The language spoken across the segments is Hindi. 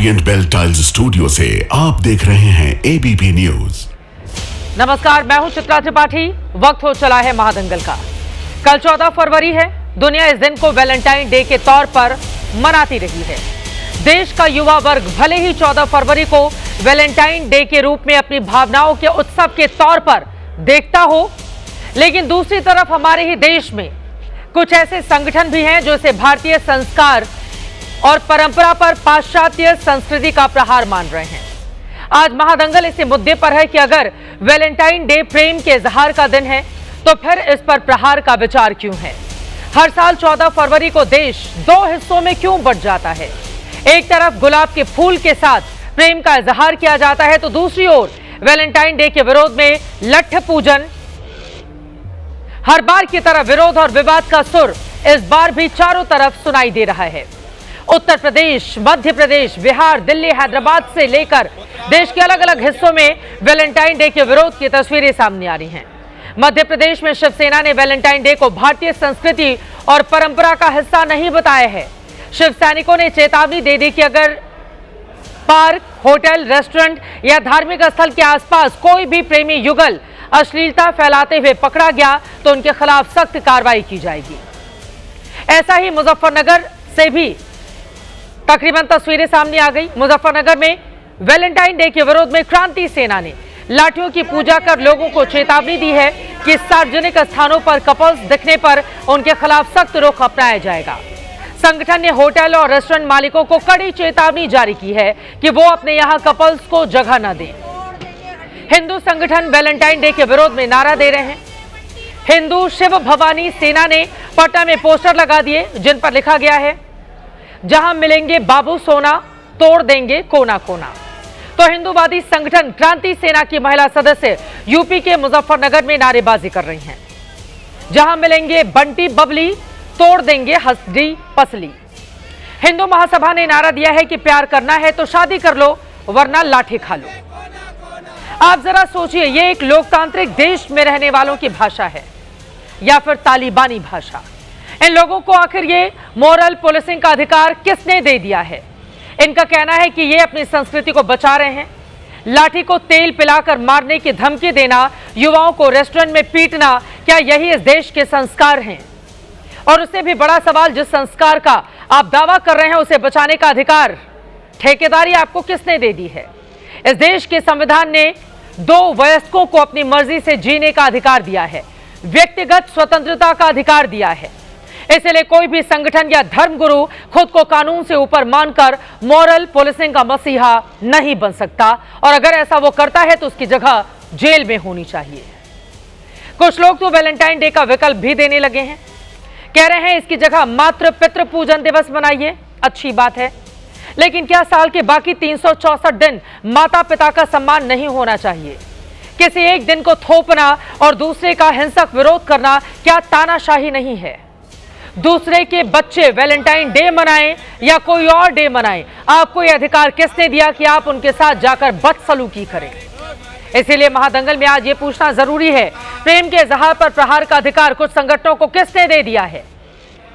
ओरिएंट बेल टाइल्स स्टूडियो से आप देख रहे हैं एबीपी न्यूज। नमस्कार, मैं हूं चित्रा त्रिपाठी। वक्त हो चला है महादंगल का। कल 14 फरवरी है। दुनिया इस दिन को वैलेंटाइन डे के तौर पर मनाती रही है। देश का युवा वर्ग भले ही 14 फरवरी को वैलेंटाइन डे के रूप में अपनी भावनाओं के उत्सव के तौर पर देखता हो, लेकिन दूसरी तरफ हमारे ही देश में कुछ ऐसे संगठन भी हैं जो इसे भारतीय संस्कार और परंपरा पर पाश्चात्य संस्कृति का प्रहार मान रहे हैं। आज महादंगल इसी मुद्दे पर है कि अगर वैलेंटाइन डे प्रेम के इजहार का दिन है तो फिर इस पर प्रहार का विचार क्यों है। हर साल 14 फरवरी को देश दो हिस्सों में क्यों बंट जाता है। एक तरफ गुलाब के फूल के साथ प्रेम का इजहार किया जाता है तो दूसरी ओर वैलेंटाइन डे के विरोध में लठ पूजन। हर बार की तरह विरोध और विवाद का सुर इस बार भी चारों तरफ सुनाई दे रहा है। उत्तर प्रदेश, मध्य प्रदेश, बिहार, दिल्ली, हैदराबाद से लेकर देश के अलग अलग हिस्सों में वैलेंटाइन डे के विरोध की तस्वीरें सामने आ रही हैं। मध्य प्रदेश में शिवसेना ने वैलेंटाइन डे को भारतीय संस्कृति और परंपरा का हिस्सा नहीं बताया है। शिव सैनिकों ने चेतावनी दे दी कि अगर पार्क, होटल, रेस्टोरेंट या धार्मिक स्थल के आसपास कोई भी प्रेमी युगल अश्लीलता फैलाते हुए पकड़ा गया तो उनके खिलाफ सख्त कार्रवाई की जाएगी। ऐसा ही मुजफ्फरनगर से भी तकरीबन तस्वीरें सामने आ गई। मुजफ्फरनगर में वैलेंटाइन डे के विरोध में क्रांति सेना ने लाठियों की पूजा कर लोगों को चेतावनी दी है कि सार्वजनिक स्थानों पर कपल्स दिखने पर उनके खिलाफ सख्त रुख अपनाया जाएगा। संगठन ने होटल और रेस्टोरेंट मालिकों को कड़ी चेतावनी जारी की है कि वो अपने यहां कपल्स को जगह न दें। हिंदू संगठन वैलेंटाइन डे के विरोध में नारा दे रहे हैं। हिंदू शिव भवानी सेना ने पटना में पोस्टर लगा दिए जिन पर लिखा गया है, जहां मिलेंगे बाबू सोना, तोड़ देंगे कोना कोना। तो हिंदूवादी संगठन क्रांति सेना की महिला सदस्य यूपी के मुजफ्फरनगर में नारेबाजी कर रही हैं। जहां मिलेंगे बंटी बबली, तोड़ देंगे हसडी पसली। हिंदू महासभा ने नारा दिया है कि प्यार करना है तो शादी कर लो, वरना लाठी खा लो। आप जरा सोचिए, ये एक लोकतांत्रिक देश में रहने वालों की भाषा है या फिर तालिबानी भाषा। इन लोगों को आखिर ये मोरल पुलिसिंग का अधिकार किसने दे दिया है। इनका कहना है कि ये अपनी संस्कृति को बचा रहे हैं। लाठी को तेल पिलाकर मारने की धमकी देना, युवाओं को रेस्टोरेंट में पीटना, क्या यही इस देश के संस्कार हैं? और उससे भी बड़ा सवाल, जिस संस्कार का आप दावा कर रहे हैं उसे बचाने का अधिकार, ठेकेदारी आपको किसने दे दी है? इस देश के संविधान ने दो वयस्कों को अपनी मर्जी से जीने का अधिकार दिया है, व्यक्तिगत स्वतंत्रता का अधिकार दिया है। इसलिए कोई भी संगठन या धर्मगुरु खुद को कानून से ऊपर मानकर मॉरल पुलिसिंग का मसीहा नहीं बन सकता, और अगर ऐसा वो करता है तो उसकी जगह जेल में होनी चाहिए। कुछ लोग तो वैलेंटाइन डे का विकल्प भी देने लगे हैं। कह रहे हैं इसकी जगह मातृ पितृ पूजन दिवस मनाइए। अच्छी बात है, लेकिन क्या साल के बाकी 364 दिन माता पिता का सम्मान नहीं होना चाहिए? किसी एक दिन को थोपना और दूसरे का हिंसक विरोध करना क्या तानाशाही नहीं है? दूसरे के बच्चे वैलेंटाइन डे मनाएं या कोई और डे मनाएं, आपको यह अधिकार किसने दिया कि आप उनके साथ जाकर बदसलूकी करें? इसीलिए महादंगल में आज ये पूछना जरूरी है, प्रेम के इजहार पर प्रहार का अधिकार कुछ संगठनों को किसने दे दिया है?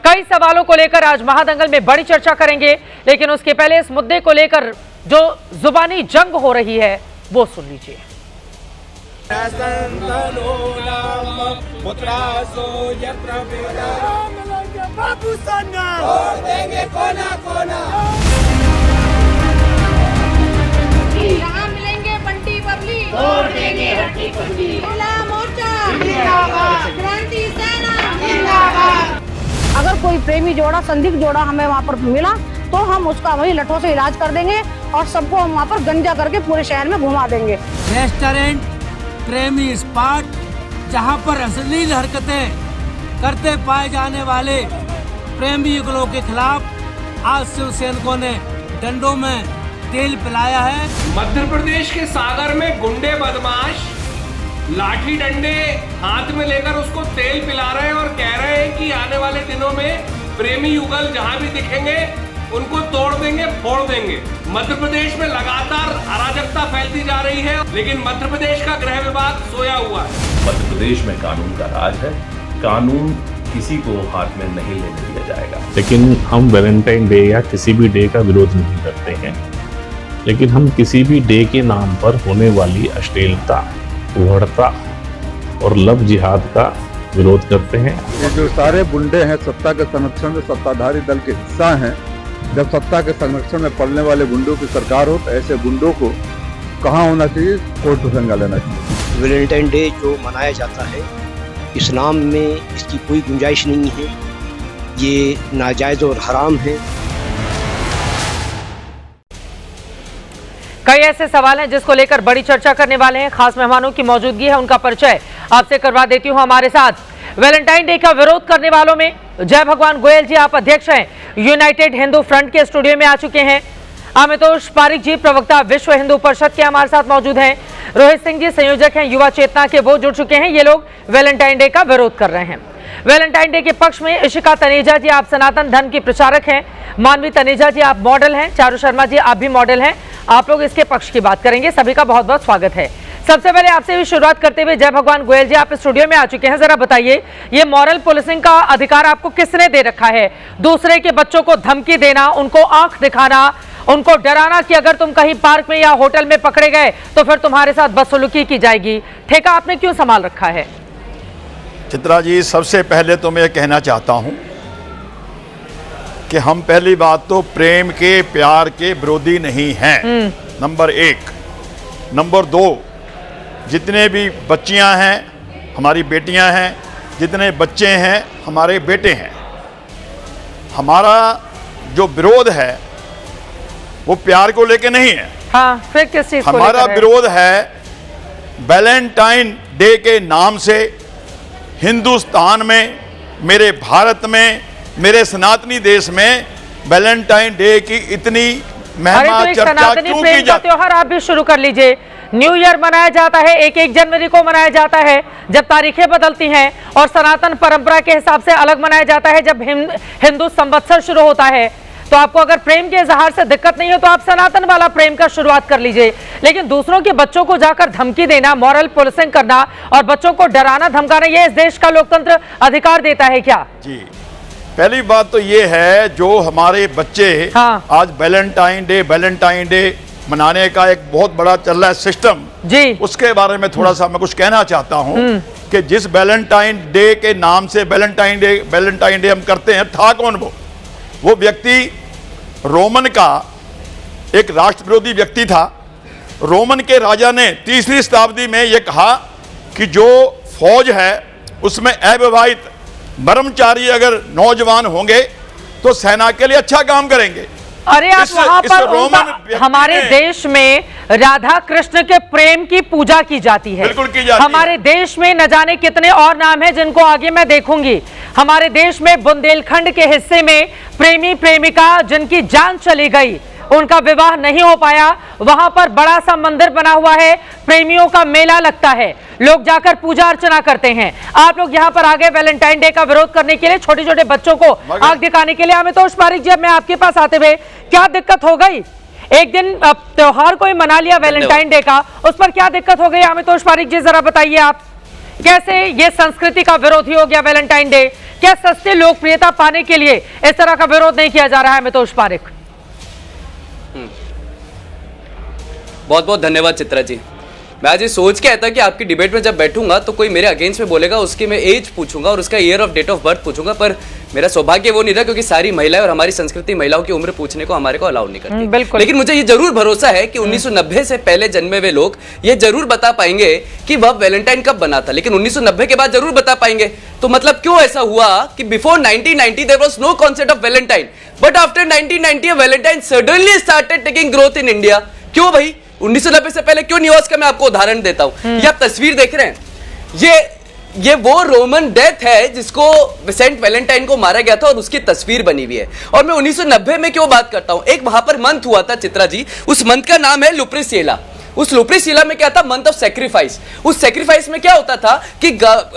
कई सवालों को लेकर आज महादंगल में बड़ी चर्चा करेंगे, लेकिन उसके पहले इस मुद्दे को लेकर जो जुबानी जंग हो रही है वो सुन लीजिए। यहाँ मिलेंगे बंटी बबली, तोड़ देंगे हड्डी पसली। खुला मोर्चा जिंदाबाद, क्रांति सेना जिंदाबाद। अगर कोई प्रेमी जोड़ा, संदिग्ध जोड़ा हमें वहाँ पर मिला तो हम उसका वही लठों से इलाज कर देंगे और सबको हम वहाँ पर गंजा करके पूरे शहर में घुमा देंगे। रेस्टोरेंट, प्रेमी स्पॉट, जहाँ पर अश्लील हरकतें करते पाए जाने वाले प्रेमी युगलों के खिलाफ आज शिव सैनिकों ने डंडों में तेल पिलाया है। मध्य प्रदेश के सागर में गुंडे बदमाश लाठी डंडे हाथ में लेकर उसको तेल पिला रहे हैं और कह रहे हैं कि आने वाले दिनों में प्रेमी युगल जहां भी दिखेंगे उनको तोड़ देंगे, फोड़ देंगे। मध्य प्रदेश में लगातार अराजकता फैलती जा रही है, लेकिन मध्य प्रदेश का गृह विभाग सोया हुआ है। मध्य प्रदेश में कानून का राज है, कानून किसी को हाथ में नहीं लेने दिया जाएगा। लेकिन हम वैलेंटाइन डे या किसी भी डे का विरोध नहीं करते हैं। लेकिन हम किसी भी डे के नाम पर होने वाली अश्लीलता, उभड़ता और लव जिहाद का विरोध करते हैं। ये जो सारे गुंडे हैं सत्ता के संरक्षण में सत्ताधारी दल के हिस्सा हैं। जब सत्ता के संरक्षण में पड़ने वाले गुंडों की सरकार हो तो ऐसे गुंडों को कहाँ होना चाहिए, कोर्ट में संज्ञा लेना चाहिए। वैलेंटाइन डे जो मनाया जाता है, इस्लाम में इसकी कोई गुंजाइश नहीं है, ये नाजायज़ और हराम है। कई ऐसे सवाल हैं जिसको लेकर बड़ी चर्चा करने वाले हैं। खास मेहमानों की मौजूदगी है, उनका परिचय आपसे करवा देती हूं। हमारे साथ वैलेंटाइन डे का विरोध करने वालों में जय भगवान गोयल जी, आप अध्यक्ष हैं यूनाइटेड हिंदू फ्रंट के, स्टूडियो में आ चुके हैं। अमितोष पारिक जी, प्रवक्ता विश्व हिंदू परिषद के, हमारे साथ मौजूद हैं। रोहित सिंह जी, संयोजक हैं युवा चेतना के, वो जुड़ चुके हैं। ये लोग वैलेंटाइन डे का विरोध कर रहे हैं। वैलेंटाइन डे के पक्ष में इशिका तनेजा जी, आप सनातन धर्म की प्रचारक हैं। मानवी तनेजा जी, आप मॉडल हैं। चारू शर्मा जी, आप भी मॉडल हैं। आप लोग इसके पक्ष की बात करेंगे। सभी का बहुत बहुत स्वागत है। सबसे पहले आपसे भी शुरुआत करते हुए जय भगवान गोयल जी, आप स्टूडियो में आ चुके हैं। जरा बताइए, ये मॉरल पुलिसिंग का अधिकार आपको किसने दे रखा है? दूसरे के बच्चों को धमकी देना, उनको आंख दिखाना, उनको डराना कि अगर तुम कहीं पार्क में या होटल में पकड़े गए तो फिर तुम्हारे साथ बदसलूकी की जाएगी, ठेका आपने क्यों संभाल रखा है? चित्रा जी, सबसे पहले तो मैं कहना चाहता हूं कि हम पहली बात तो प्रेम के, प्यार के विरोधी नहीं हैं, नंबर 1। नंबर 2, जितने भी बच्चियां हैं हमारी बेटियां हैं, जितने बच्चे हैं हमारे बेटे हैं। हमारा जो विरोध है वो प्यार को लेके नहीं है। हाँ, फिर किस चीज को हमारा विरोध है वैलेंटाइन डे के नाम से हिंदुस्तान में, मेरे भारत में, मेरे सनातनी देश में वैलेंटाइन डे की इतनी महिमा चर्चा क्यों की जाती है? त्योहार आप भी शुरू कर लीजिए। न्यू ईयर मनाया जाता है 1 जनवरी को मनाया जाता है जब तारीखें बदलती हैं, और सनातन परंपरा के हिसाब से अलग मनाया जाता है जब हिंदू संवत्सर शुरू होता है। तो आपको अगर प्रेम के इजहार से दिक्कत नहीं है तो आप सनातन वाला प्रेम का शुरुआत कर लीजिए। लेकिन दूसरों के बच्चों को जाकर धमकी देना, मॉरल पुलिसिंग करना और बच्चों को डराना धमकाना, ये इस देश का लोकतंत्र अधिकार देता है क्या? जी, पहली बात तो ये है जो हमारे बच्चे आज वैलेंटाइन डे मनाने का एक बहुत बड़ा चल रहा है सिस्टम जी, उसके बारे में थोड़ा सा मैं कुछ कहना चाहता हूँ कि जिस वैलेंटाइन डे के नाम से वैलेंटाइन डे हम करते हैं, था कौन वो व्यक्ति रोमन का एक राष्ट्र विरोधी व्यक्ति था। रोमन के राजा ने 3री शताब्दी में यह कहा कि जो फौज है उसमें अविवाहित ब्रह्मचारी अगर नौजवान होंगे तो सेना के लिए अच्छा काम करेंगे। अरे आप वहां पर हमारे देश में राधा कृष्ण के प्रेम की पूजा की जाती है। बिल्कुल की जाती हमारे देश में न जाने कितने और नाम हैं जिनको आगे मैं देखूंगी। हमारे देश में बुंदेलखंड के हिस्से में प्रेमी प्रेमिका जिनकी जान चली गई, उनका विवाह नहीं हो पाया, वहां पर बड़ा सा मंदिर बना हुआ है, प्रेमियों का मेला लगता है, लोग जाकर पूजा अर्चना करते हैं। आप लोग यहाँ पर आ गए वैलेंटाइन डे का विरोध करने के लिए, छोटे छोटे बच्चों को आग दिखाने के लिए। अमितोष पारिक जी, अब मैं आपके पास आते हुए, क्या दिक्कत हो गई? एक दिन त्योहार को ही मना लिया वैलेंटाइन डे का, उस पर क्या दिक्कत हो गई? अमितोष पारिक जी, जरा बताइए आप, कैसे ये संस्कृति का विरोधी हो गया वैलेंटाइन डे? क्या सस्ती लोकप्रियता पाने के लिए इस तरह का विरोध नहीं किया जा रहा है? अमितोष पारिक, बहुत बहुत धन्यवाद चित्रा जी। मैं आज ये सोच के आया था कि आपकी डिबेट में जब बैठूंगा तो कोई मेरे अगेंस्ट में बोलेगा, उसकी मैं एज पूछूंगा और उसका year of date of birth पूछूंगा, पर मेरा सौभाग्य वो नहीं रहा क्योंकि सारी महिलाएं और हमारी संस्कृति महिलाओं की उम्र पूछने को हमारे को अलाउ नहीं करती। लेकिन मुझे ये जरूर भरोसा है कि 1990 से पहले जन्मे हुए लोग ये जरूर बता पाएंगे कि वह वैलेंटाइन कब बना था, लेकिन 1990 के बाद जरूर बता पाएंगे। तो मतलब क्यों ऐसा हुआ कि before 1990 there was no concept of Valentine, but after 1990 Valentine suddenly started taking growth in India. क्यों भाई? 1990 से पहले क्यों नहीं हुआ? उसका मैं आपको उदाहरण देता हूं। ये आप तस्वीर देख रहे हैं, ये वो रोमन डेथ है जिसको सेंट वैलेंटाइन को मारा गया था और उसकी तस्वीर बनी हुई है। और मैं 1990 में क्यों बात करता हूं, एक वहां पर मंथ हुआ था चित्रा जी, उस मंथ का नाम है लुप्रिसिएला। उस लुप्रिसिएला में क्या था? Month of sacrifice. उस सैक्रिफाइस में क्या होता था कि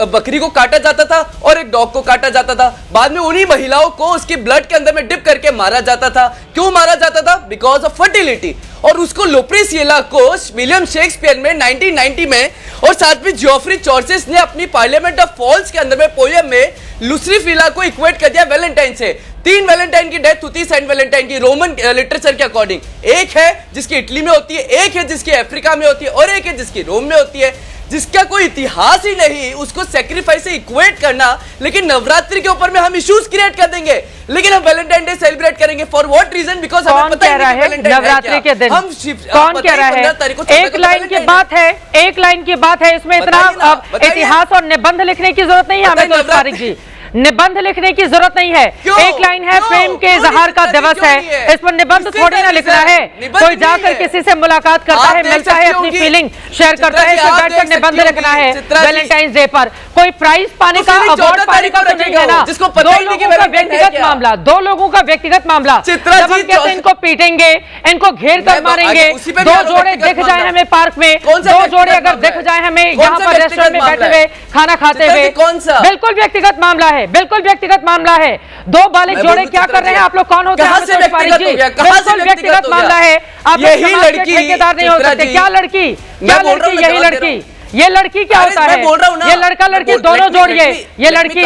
बकरी को काटा जाता था और एक डॉग को काटा जाता था, बाद में उन्हीं महिलाओं को उसकी ब्लड के अंदर में डिप करके मारा जाता था। क्यों मारा जाता था? Because of fertility. और उसको लुप्रिसिएला को विलियम शेक्सपियर में 1990 में और साथ में जियोफ्री चौर्सिस ने अपनी पार्लियामेंट ऑफ फॉल्स के अंदर में पोएम में लुसिफिला को इक्वेट कर दिया वैलेंटाइन से। 3 वैलेंटाइन की डेथ होती है सेंट वैलेंटाइन की रोमन लिटरेचर के अकॉर्डिंग। एक है जिसकी इटली में होती है, एक है जिसकी अफ्रीका में होती है और एक है जिसकी रोम में होती है, जिसका कोई इतिहास ही नहीं, उसको सैक्रिफाइस से इक्वेट करना। लेकिन नवरात्रि के ऊपर में हम इश्यूज क्रिएट कर देंगे, लेकिन हम वैलेंटाइन डे सेलिब्रेट करेंगे। For what reason? बिकॉज हमें पता ही नहीं कि नवरात्रि के दिन कौन कह रहा है? एक लाइन की बात है, एक लाइन की बात है, इसमें इतना इतिहास और निबंध लिखने की जरूरत नहीं है हमें तो तारिक जी, निबंध लिखने की जरूरत नहीं है। एक लाइन है प्रेम के इजहार का दिवस है, इस पर निबंध थोड़ी ना लिखना है। कोई जाकर किसी से मुलाकात करता है, मिलता है, अपनी फीलिंग शेयर करता है, तो बैठकर निबंध लिखना है वैलेंटाइन डे पर। कोई प्राइज पाने का, अवार्ड पाने का तो नहीं है ना। दो लोगों का व्यक्तिगत मामला, दो लोगों का व्यक्तिगत मामला। जब हम कहते हैं इनको पीटेंगे, इनको घेर कर मारेंगे, 2 जोड़े दिख जाए हमें पार्क में, 2 जोड़े अगर दिख जाए हमें यहाँ पर रेस्टोरेंट में बैठे हुए खाना खाते हुए, बिल्कुल व्यक्तिगत मामला है, बिल्कुल व्यक्तिगत मामला है। 2 बालिग जोड़े क्या कर रहे हैं? आप लोग कौन होते हैं? बिल्कुल व्यक्तिगत मामला है। आप यही लड़की ठेकेदार नहीं हो सकते। क्या लड़की? क्या लड़की? यही लड़की, ये लड़की क्या होता है? ये लड़का लड़की दोनों जोड़िए। ये लड़की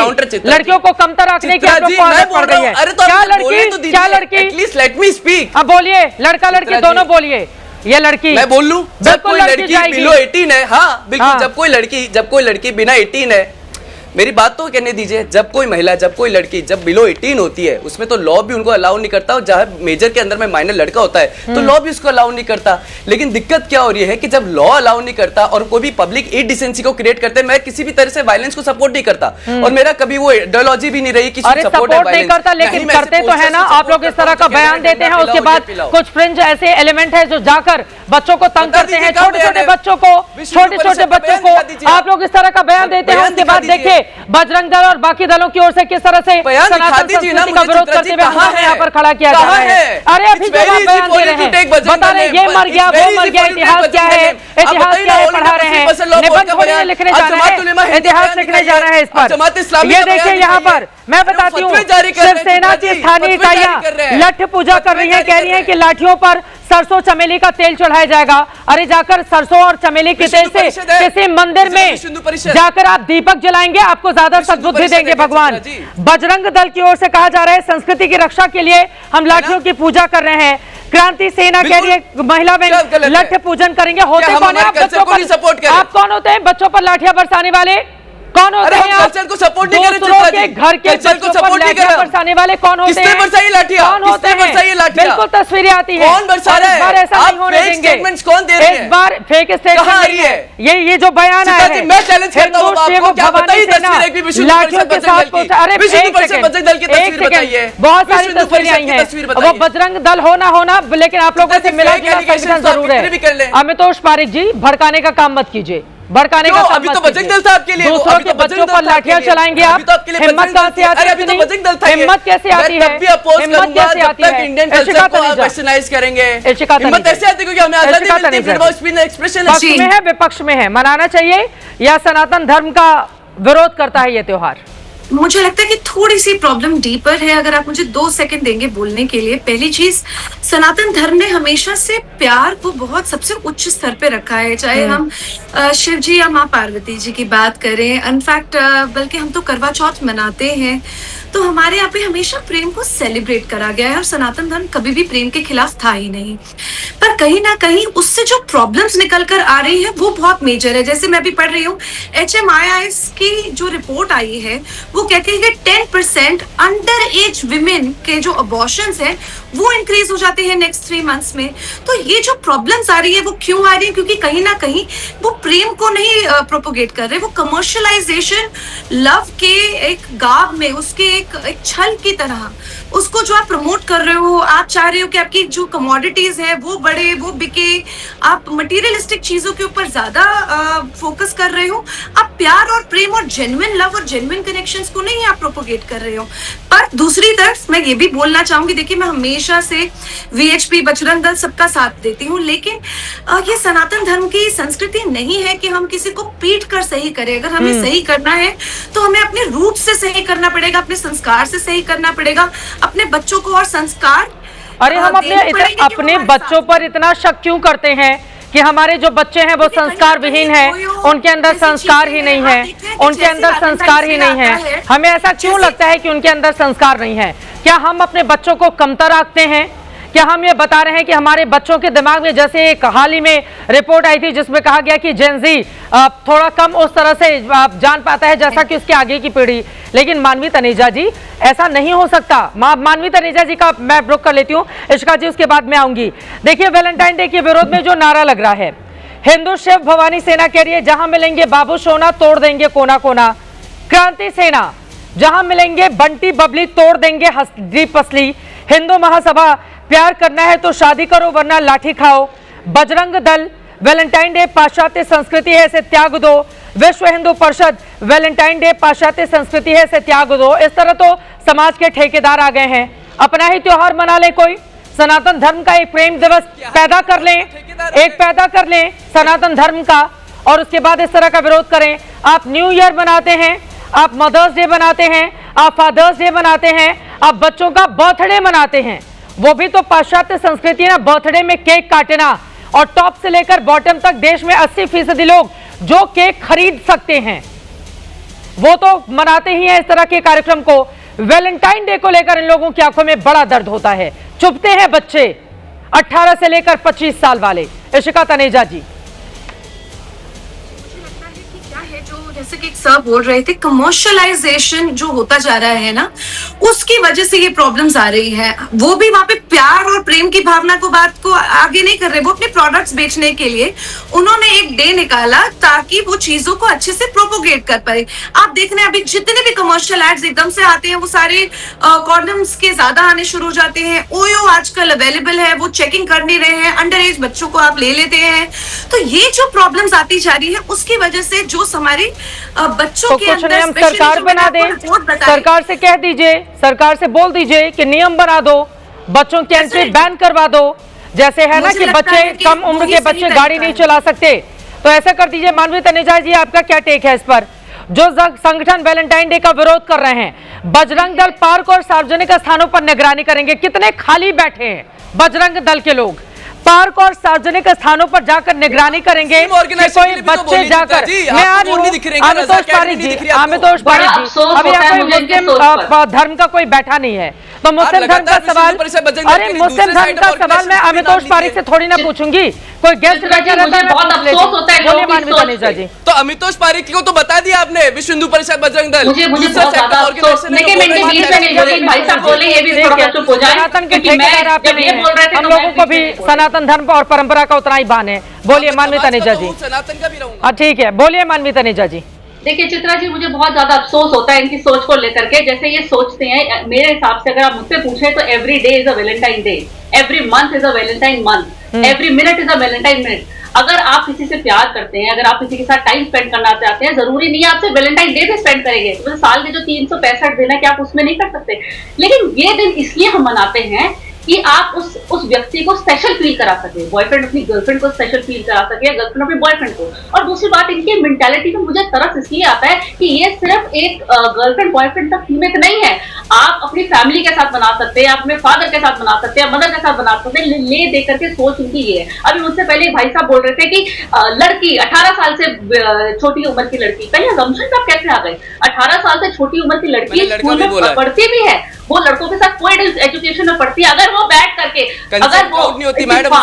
लड़कियों को कमतर रखने की आप लोग को आदत पड़ गई है। क्या लड़की? क्या लड़की? At least let me speak. अब बोलिए, लड़का लड़की दोनों बोलिए। ये लड़की, मैं बोल लूं? जब कोई लड़की बिलो 18 है, हाँ बिल्कुल, जब कोई लड़की बिना 18 है, मेरी बात तो कहने दीजिए, जब कोई महिला, जब कोई लड़की जब बिलो 18 होती है, उसमें तो लॉ भी उनको अलाउ नहीं करता, और जहां मेजर के अंदर में माइनर लड़का होता है तो लॉ भी उसको अलाउ नहीं करता। लेकिन दिक्कत क्या हो रही है कि जब लॉ अलाउ नहीं करता और कोई भी पब्लिक इनडिसेंसी को क्रिएट करते हैं, मैं किसी भी तरह से वायलेंस को सपोर्ट नहीं करता और मेरा कभी वो आइडियोलॉजी भी नहीं रही कि सपोर्ट नहीं करता, लेकिन करते तो है ना। आप लोग इस तरह का बयान देते हैं, उसके बाद कुछ फ्रिंज ऐसे एलिमेंट है जो जाकर बच्चों को तंग करते हैं, छोटे छोटे बच्चों को आप लोग इस तरह का बयान देते हैं। उसके बाद देखिए बजरंग दल और बाकी दलों की ओर से किस तरह से सनातन संस्कृति का विरोध करते हुए हमें यहाँ पर खड़ा किया जा रहा है। अरे अभी जो आप बयान दे रहे हैं, बता रहे ये मर गया, वो मर गया, इतिहास क्या है, इतिहास क्या है पढ़ा रहे हैं, निबंध थोड़ी लिखने जा रहे हैं, इतिहास लिखने जा रहे हैं इस पर। ये देखिए यहाँ पर मैं बताती हूँ, शिवसेना की स्थानीय इकाइयां लठ पूजा कर रही है, कह रही है कि लाठियों पर सरसों चमेली का तेल चढ़ाया जाएगा। अरे जाकर सरसों और चमेली के तेल से किसी मंदिर में जाकर आप दीपक जलाएंगे, आपको ज्यादा सद्बुद्धि देंगे भगवान। बजरंग दल की ओर से कहा जा रहा है संस्कृति की रक्षा के लिए हम लाठियों की पूजा कर रहे हैं। क्रांति सेना कह रही है महिला में लठ पूजन करेंगे। होते कौन है आप? बच्चों पर आप कौन होते हैं? बच्चों पर लाठियां बरसाने वाले कौन होते हैं? कल्चर को सपोर्ट नहीं कर रहे हैं। घर के बच्चों पर लाठियां बरसाने वाले कौन होते हैं? कौन होते हैं? बिल्कुल तस्वीरें आती है। कौन बरसा रहा है? इस बार ऐसा नहीं होने देंगे। कौन दे रहे हैं? इस बार फेक स्टेटमेंट नहीं है। ये जो बयान आया है, मैं चैलेंज करता हूं आपको, क्या बताइए तस्वीर एक भी विश्व लाठियों के साथ पहुंचा। अरे विश्व परिषद बजरंग दल की तस्वीर बताइए। बहुत सारी तस्वीरें आई हैं, वो बजरंग दल होना, लेकिन आप लोगों से मिला जुला संगठन जरूर है। अमितोष पारिक जी, भड़काने का काम मत कीजिए, भड़काने का अभी तो बजरंग दल था आपके लिए, दूसरों के बच्चों पर लाठियां चलाएंगे आप। हिम्मत कहां से आती है? अभी तो बजरंग दल था, हिम्मत कैसे आती है? हिम्मत कैसे आती है? इंडियन कल्चर को आप वेस्टर्नाइज करेंगे। हिम्मत ऐसे आती है क्योंकि हमें आजादी मिलती है, फ्रीडम ऑफ स्पीच एक्सप्रेशन पक्ष में है, विपक्ष में है, मनाना चाहिए या सनातन धर्म का विरोध करता है ये त्योहार? मुझे लगता है कि थोड़ी सी प्रॉब्लम डीपर है। अगर आप मुझे 2 सेकंड देंगे बोलने के लिए। पहली चीज, सनातन धर्म ने हमेशा से प्यार को बहुत सबसे उच्च स्तर पे रखा है, चाहे हम शिव जी या माँ पार्वती जी की बात करें। इनफैक्ट बल्कि हम तो करवा चौथ मनाते हैं, तो हमारे यहाँ पे हमेशा प्रेम को सेलिब्रेट करा गया है और सनातन धर्म कभी भी प्रेम के खिलाफ था ही नहीं। पर कहीं ना कहीं उससे जो प्रॉब्लम्स निकल कर आ रही है वो बहुत मेजर है। जैसे मैं अभी पढ़ रही हूँ, HMIS की जो रिपोर्ट आई है वो कहती है कि 10% अंडर एज विमेन के जो अबॉर्शंस हैं वो इंक्रीज हो जाते हैं नेक्स्ट 3 मंथ्स में। तो ये जो प्रॉब्लम्स आ रही है वो क्यों आ रही है? क्योंकि कहीं ना कहीं वो प्रेम को नहीं प्रोपोगेट कर रहे, वो कमर्शियलाइजेशन लव के एक गाव में, उसके एक छल की तरह उसको जो आप प्रमोट कर रहे हो। आप चाह रहे हो कि आपकी जो कमोडिटीज है वो बढ़े, वो बिके, आप मटेरियलिस्टिक चीजों के ऊपर ज्यादा फोकस कर रहे हो। आप प्यार और प्रेम और जेन्युइन लव और जेन्युइन कनेक्शंस को नहीं आप प्रोपोगेट कर रहे हो। पर दूसरी तरफ मैं ये भी बोलना चाहूंगी, देखिए मैं हमेशा से VHP, बजरंग दल सबका साथ देती हूँ, लेकिन ये सनातन धर्म की संस्कृति नहीं है कि हम किसी को पीट कर सही करें। अगर हमें सही करना है तो हमें अपने रूट से सही करना पड़ेगा, अपने संस्कार से सही करना पड़ेगा, अपने बच्चों को और संस्कार। अरे हम अपने बच्चों पर इतना शक क्यों करते हैं कि हमारे जो बच्चे हैं वो संस्कार विहीन हैं, उनके अंदर संस्कार ही नहीं है, उनके अंदर संस्कार ही नहीं है। हमें ऐसा क्यों लगता है कि उनके अंदर संस्कार नहीं है? क्या हम अपने बच्चों को कमतर आंकते हैं? क्या हम ये बता रहे हैं कि हमारे बच्चों के दिमाग में, जैसे एक हाल ही में रिपोर्ट आई थी जिसमें कहा गया कि जेनजी थोड़ा कम उस तरह से जान पाता है जैसा कि उसके आगे की पीढ़ी, लेकिन मानवी तनेजा जी ऐसा नहीं हो सकता। मानवी तनेजा जी का मैं रुक कर लेती हूँ, इश्का जी उसके बाद में आऊंगी। देखिए, वैलेंटाइन डे के विरोध में जो नारा लग रहा है, हिंदू शिव भवानी सेना कह रही है जहां मिलेंगे बाबू सोना तोड़ देंगे कोना कोना। क्रांति सेना जहां मिलेंगे बंटी बबली तोड़ देंगे हसदी पसली। हिंदू महासभा प्यार करना है तो शादी करो वरना लाठी खाओ। बजरंग दल वैलेंटाइन डे पाश्चात्य संस्कृति है इसे त्याग दो। विश्व हिंदू परिषद वैलेंटाइन डे पाश्चात्य संस्कृति है इसे त्याग दो। इस तरह तो समाज के ठेकेदार आ गए हैं। अपना ही त्योहार मना ले कोई, सनातन धर्म का एक प्रेम दिवस पैदा कर लें, पैदा कर लें सनातन धर्म का, और उसके बाद इस तरह का विरोध करें। आप न्यू ईयर बनाते हैं, आप मदर्स डे बनाते हैं, आप फादर्स डे बनाते हैं, आप बच्चों का बर्थडे मनाते हैं, वो भी तो पाश्चात्य संस्कृति है ना। बर्थडे में केक काटना, और टॉप से लेकर बॉटम तक देश में 80% लोग जो केक खरीद सकते हैं वो तो मनाते ही हैं इस तरह के कार्यक्रम को। वैलेंटाइन डे को लेकर इन लोगों की आंखों में बड़ा दर्द होता है। चुपते हैं बच्चे 18 से लेकर 25 साल वाले। इशिका तनेजा जी, जैसे कि सर बोल रहे थे, कमर्शियलाइजेशन जो होता जा रहा है ना, उसकी वजह से ये प्रॉब्लम्स आ रही है। वो भी वहां पे प्यार और प्रेम की भावना को बात को आगे नहीं कर रहे, वो अपने प्रोडक्ट्स बेचने के लिए उन्होंने एक डे निकाला ताकि वो चीजों को अच्छे से प्रोपोगेट कर पाए। आप देख रहे हैं अभी जितने भी कमर्शियल एड्स एकदम से आते हैं वो सारे कॉन्डम्स के ज्यादा आने शुरू हो जाते हैं। ओयो आजकल अवेलेबल है, वो चेकिंग कर नहीं रहे हैं, अंडर एज बच्चों को आप ले लेते हैं। तो ये जो प्रॉब्लम्स आती जा रही है उसकी वजह से जो हमारी बच्चों तो के कुछ अंदर नियम सरकार बना दे, सरकार से कह दीजिए, सरकार से बोल दीजिए कि नियम बना दो, बच्चों की एंट्री बैन करवा दो। जैसे है ना कि बच्चे कम उम्र के बच्चे गाड़ी नहीं चला सकते, तो ऐसा कर दीजिए। मानवी तनेजा जी, आपका क्या टेक है इस पर? जो संगठन वैलेंटाइन डे का विरोध कर रहे हैं, बजरंग दल पार्क और सार्वजनिक स्थानों पर निगरानी करेंगे। कितने खाली बैठे हैं बजरंग दल के लोग? पार्क और सार्वजनिक स्थानों पर जाकर निगरानी करेंगे कि कोई बच्चे जाकर, मैं आ रही हूँ आमितोष पारिक जी, आमितोष पारिक जी, अभी यहाँ कोई मुस्लिम धर्म का कोई बैठा नहीं है, तो मुस्लिम धर्म का सवाल, अरे मुस्लिम धर्म का सवाल मैं आमितोष पारिक से थोड़ी ना पूछूंगी, कोई गेस्ट बैठा रहता है। बहुत अफसोस होता है। बोलिए मानवी तनेजा जी। तो अमितोष पारिक को तो बता दिया आपने, विश्व हिंदू परिषद बजरंग दल, सनातन के ठेकेदार आप नहीं हैं, हम लोगों को भी सनातन धर्म और परंपरा का उतना ही बान है। बोलिए मानवी तनेजा जी। सनातन का भी रहूंगा। ठीक है, बोलिए मानवी तनेजा जी। देखिए चित्रा जी, मुझे बहुत ज्यादा अफसोस होता है इनकी सोच को लेकर के। जैसे ये सोचते हैं, मेरे हिसाब से अगर आप मुझसे पूछे तो every day is a Valentine day, every month is a Valentine month, every minute is a Valentine minute. अगर आप किसी से प्यार करते हैं, अगर आप किसी के साथ टाइम स्पेंड करना चाहते हैं, जरूरी नहीं है आपसे वैलेंटाइन डे पे स्पेंड करेंगे। तो साल के जो 365 दिन है, क्या आप उसमें नहीं कर सकते? लेकिन ये दिन इसलिए हम मनाते हैं कि आप उस व्यक्ति को स्पेशल फील करा सके, बॉयफ्रेंड अपनी गर्लफ्रेंड को स्पेशल फील करा सके, या गर्लफ्रेंड अपने बॉयफ्रेंड को। और दूसरी बात, इनकी मेंटालिटी में मुझे तरस इसलिए आता है कि ये सिर्फ एक गर्लफ्रेंड बॉयफ्रेंड तक सीमित नहीं है। आप अपनी फैमिली के साथ बना सकते हैं, आप अपने फादर के साथ बना सकते हैं, मदर के साथ बना सकते हैं। ले दे करके सोच उनकी ये है। अभी मुझसे पहले भाई साहब बोल रहे थे कि लड़की 18 साल से छोटी उम्र की लड़की, कहीं असम्पशन तक कैसे आ गए? 18 साल से छोटी उम्र की लड़की स्कूल में पढ़ती भी है, वो लड़कों के साथ कोई एजुकेशन में पढ़ती है। अगर वो बैठ करके, अगर वो नहीं होती मैडम,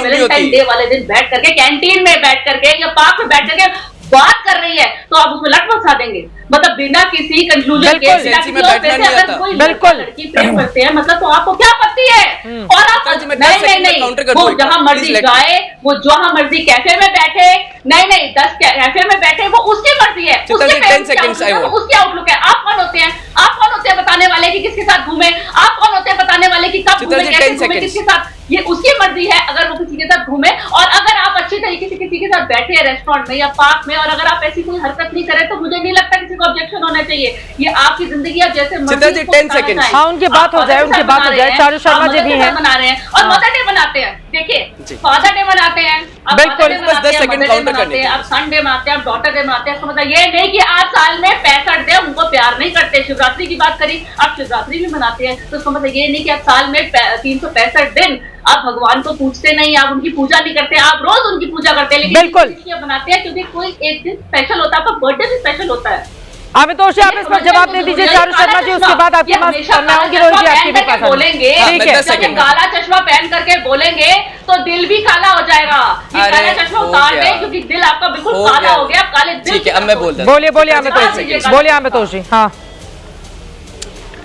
वैलेंटाइन डे वाले दिन बैठ करके कैंटीन में बैठ करके या पार्क में बैठ करके बात कर रही है, तो आप उसमें लट फंसा देंगे, मतलब बिना किसी कंक्लूजन के। अगर कोई लड़की प्रेम करते हैं, मतलब तो आपको क्या आपत्ति है? और आप नहीं, वो जहां मर्जी जाए, वो जहां मर्जी कैफे में बैठे, नहीं 10 कैफे में बैठे, वो उसकी मर्जी है, उसकी आउटलुक है। आप कौन होते हैं? आप कौन होते हैं बताने वाले कि किसके साथ घूमे? आप कौन होते हैं बताने वाले कि कब घूमे, कैसे घूमे, किसके साथ? ये उसकी मर्जी है अगर वो किसी के साथ घूमे। और अगर आप अच्छी तरीके से किसी के साथ बैठे हैं रेस्टोरेंट में या पार्क में, और अगर आप ऐसी कोई हरकत नहीं करें, तो मुझे नहीं लगता किसी को ऑब्जेक्शन होना चाहिए। ये आपकी जिंदगी, आप जैसे हाँ, उनकी बात हो जाए, उनकी बात हो जाए। चारू शर्मा जी भी हैं, बना रहे हैं और मदर डे बनाते हैं। देखिए फादर डे मनाते हैं, अब बिल्कुल, फादर डे बस 10 मनाते हैं, सेकंड मदर डे काउंटर मनाते करने हैं, अब सन डे मनाते हैं, अब डॉटर डे मनाते हैं। तो मतलब ये नहीं कि आप साल में 65 दिन उनको प्यार नहीं करते। शिवरात्रि की बात करी, आप शिवरात्रि भी मनाते हैं, तो उसका मतलब ये नहीं कि आप साल में 365 दिन आप भगवान को पूछते नहीं, आप उनकी पूजा नहीं करते, आप रोज उनकी पूजा करते हैं, लेकिन बिल्कुल बनाते हैं क्योंकि कोई एक दिन स्पेशल होता है, आपका बर्थडे भी स्पेशल होता है। आमितोष जी, आप इस पर जवाब दे दीजिए। चारू शर्मा जी, उसके बाद आपके पास मैं आऊंगी। रोहित जी, आपके भी पास बोलेंगे, ठीक है। जब काला चश्मा पहन करके बोलेंगे तो दिल भी काला हो जाएगा। ये काला चश्मा उतार दें क्योंकि दिल आपका बिल्कुल काला हो गया, आप काले दिल। ठीक है, अब मैं बोलता हूं। बोलिए आमितोष जी, बोलिए आमितोष जी। हाँ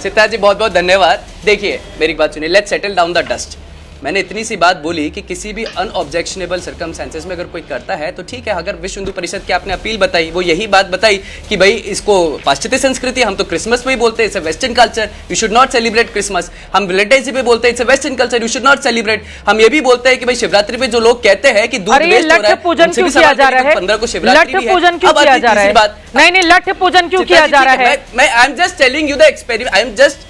चित्रा जी, बहुत बहुत धन्यवाद। देखिए मेरी बात सुनिए, let's settle down the dust. मैंने इतनी सी बात बोली कि किसी भी अनऑब्जेक्शनेबल सर्कमस्टेंसेस में अगर कोई करता है तो ठीक है। अगर विश्व हिंदू परिषद की आपने अपील बताई, वो यही बात बताई कि भाई इसको पाश्चात्य संस्कृति, हम तो क्रिसमस में ही बोलते हैं, it's a western culture, you should not celebrate Christmas. हम वैलेंटाइन डे पे बोलते हैं, it's a western culture, you should not celebrate. हम ये भी बोलते हैं कि भाई शिवरात्रि पे जो लोग कहते हैं कि दूध वेस्ट हो रहा है, पूजन क्यों किया जा रहा है? 15 को शिवरात्रि भी है। पूजन क्यों किया जा रहा है? नहीं, लठ पूजन क्यों किया जा रहा है? मैं I am just telling you the experiment. I am just